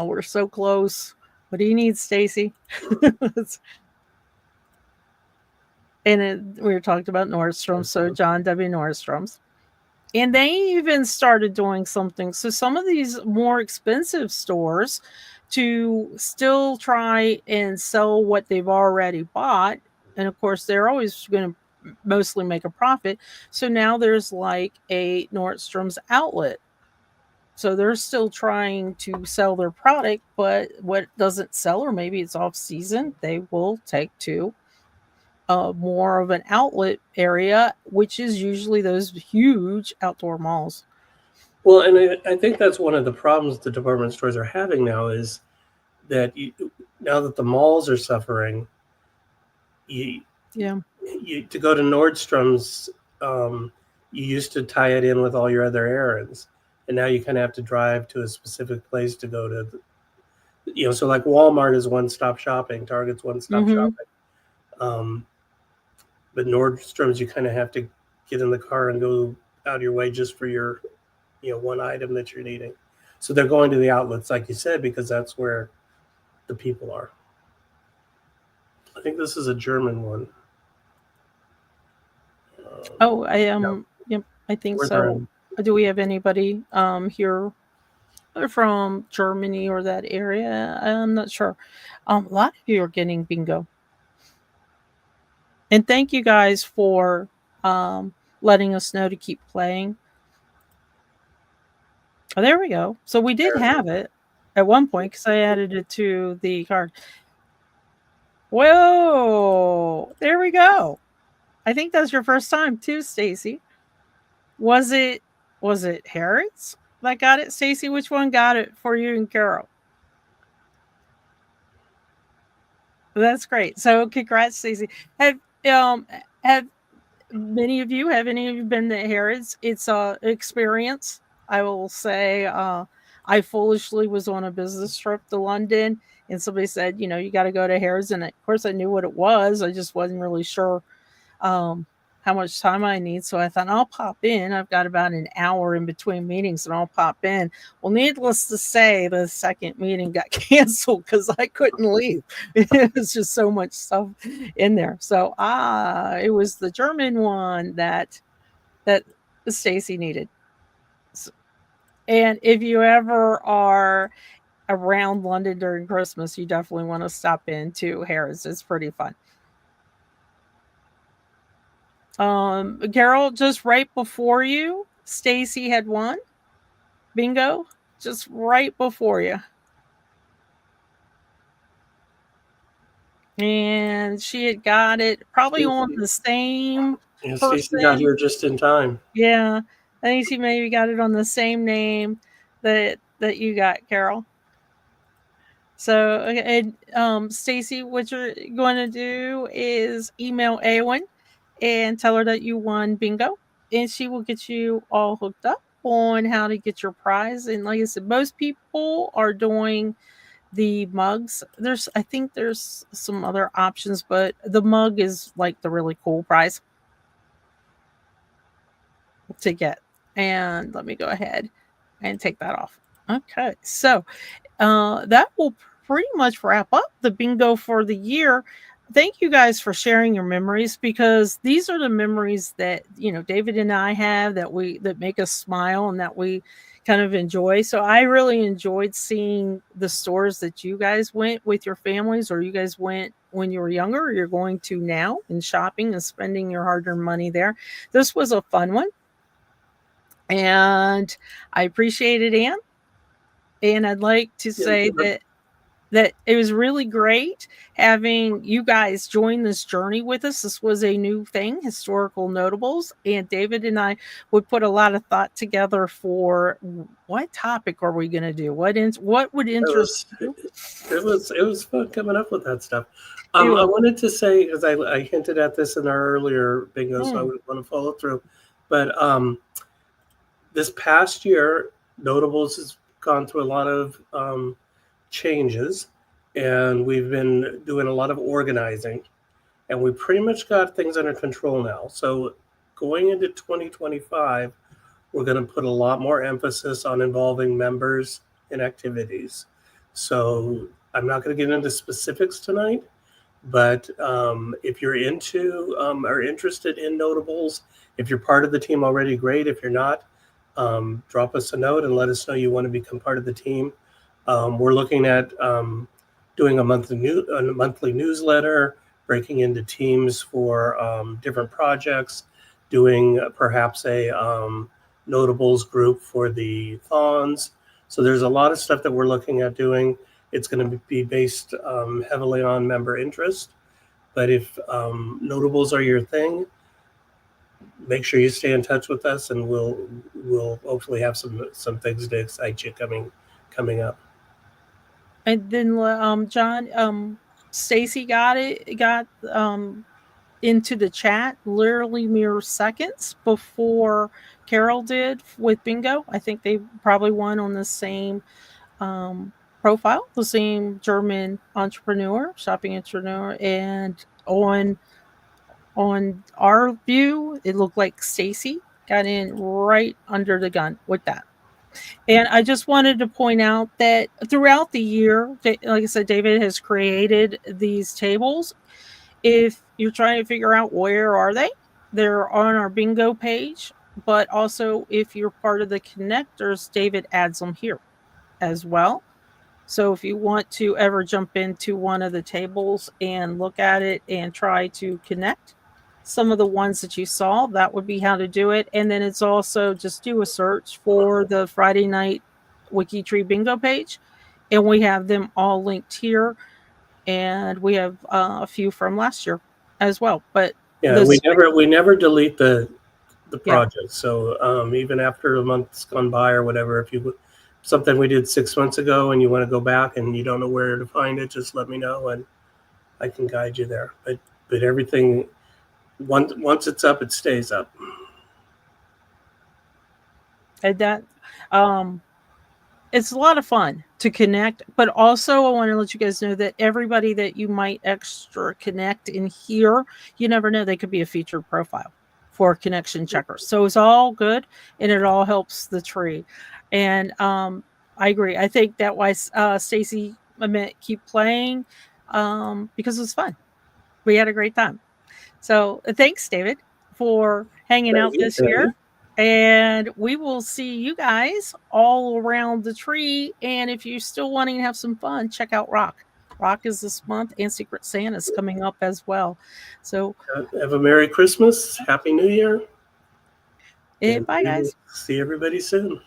We're so close. What do you need, Stacy? And we were talking about Nordstrom's, so John W. Nordstrom's. And they even started doing something. So some of these more expensive stores to still try and sell what they've already bought. And of course, they're always going to mostly make a profit. So now there's like a Nordstrom's outlet. So they're still trying to sell their product, but what doesn't sell, or maybe it's off season, they will take to more of an outlet area, which is usually those huge outdoor malls. Well, and I think that's one of the problems the department stores are having now is that now that the malls are suffering, you to go to Nordstrom's, you used to tie it in with all your other errands, and now you kind of have to drive to a specific place to go to. So like Walmart is one-stop shopping, Target's one-stop shopping. But Nordstrom's, you kind of have to get in the car and go out of your way just for your, one item that you're needing. So they're going to the outlets, like you said, because that's where the people are. I think this is a German one. I am. No. Yep, I think so. Do we have anybody here from Germany or that area? I'm not sure. A lot of you are getting bingo. And thank you guys for letting us know to keep playing. Oh, there we go. So we did have it at one point because I added it to the card. Whoa, there we go. I think that's your first time too, Stacy. Was it Harrods that got it? Stacy, which one got it for you and Carol? That's great. So congrats, Stacy. Have many of you been to Harrods? It's a experience. I will say I foolishly was on a business trip to London, and somebody said, you got to go to Harrods, and of course I knew what it was. I just wasn't really sure um, how much time I need. So I thought I'll pop in. I've got about an hour in between meetings, and I'll pop in. Well, needless to say, the second meeting got canceled because I couldn't leave. It was just so much stuff in there. So it was the German one that Stacy needed. And if you ever are around London during Christmas, you definitely want to stop in to Harrods. It's pretty fun. Carol, just right before you, Stacy had won. Bingo. Just right before you. And she had got it probably on the same Yeah, Stacey got person. here just in time. Yeah. I think she maybe got it on the same name that you got, Carol. So, and Stacy, what you're going to do is email Awen and tell her that you won bingo, and she will get you all hooked up on how to get your prize. And like I said, most people are doing the mugs. I think there's some other options, but the mug is like the really cool prize to get. And let me go ahead and take that off. Okay, so that will pretty much wrap up the bingo for the year. Thank you guys for sharing your memories, because these are the memories that David and I have that make us smile and that we kind of enjoy. So I really enjoyed seeing the stores that you guys went with your families, or you guys went when you were younger, or you're going to now, and shopping and spending your hard-earned money there. This was a fun one, and I appreciate it, Anne. And I'd like to say that it was really great having you guys join this journey with us. This was a new thing, historical notables, and David and I would put a lot of thought together for what topic are we going to do? What would interest you? It was fun coming up with that stuff. It I was, wanted to say, because I hinted at this in our earlier bingo, so I would want to follow through. But this past year, Notables has gone through a lot of changes, and we've been doing a lot of organizing, and we pretty much got things under control now. So going into 2025, we're going to put a lot more emphasis on involving members in activities. So I'm not going to get into specifics tonight, but if you're into or interested in Notables, if you're part of the team already, great. If you're not, drop us a note and let us know you want to become part of the team. We're looking at doing a monthly newsletter, breaking into teams for different projects, doing perhaps a notables group for the thons. So there's a lot of stuff that we're looking at doing. It's going to be based heavily on member interest. But if notables are your thing, make sure you stay in touch with us, and we'll hopefully have some things to excite you coming up. and then John, Stacy got into the chat literally mere seconds before Carol did with bingo. I think they probably won on the same um, profile, the same German entrepreneur, shopping entrepreneur, and on our view, it looked like Stacy got in right under the gun with that. And I just wanted to point out that throughout the year, like I said, David has created these tables. If you're trying to figure out where are they, they're on our bingo page. But also, if you're part of the connectors, David adds them here as well. So if you want to ever jump into one of the tables and look at it and try to connect some of the ones that you saw, that would be how to do it. And then it's also just do a search for the Friday night WikiTree bingo page, and we have them all linked here. And we have a few from last year as well. But Yeah, this, we never delete the yeah, project. So even after a month's gone by or whatever, if you something we did 6 months ago and you want to go back and you don't know where to find it, just let me know and I can guide you there. But everything once it's up, it stays up. and that um it's a lot of fun to connect, but also I want to let you guys know that everybody that you might extra connect in here, you never know, they could be a featured profile for connection checkers. So it's all good and it all helps the tree. And I agree. I think that why Stacy meant keep playing because it was fun. We had a great time. So thanks, David, for hanging Thank out you, this year. Patty. And we will see you guys all around the tree. And if you're still wanting to have some fun, check out Rock. Rock is this month, and Secret Santa is coming up as well. So, Have a Merry Christmas, Happy New Year, and bye, we will guys. see everybody soon.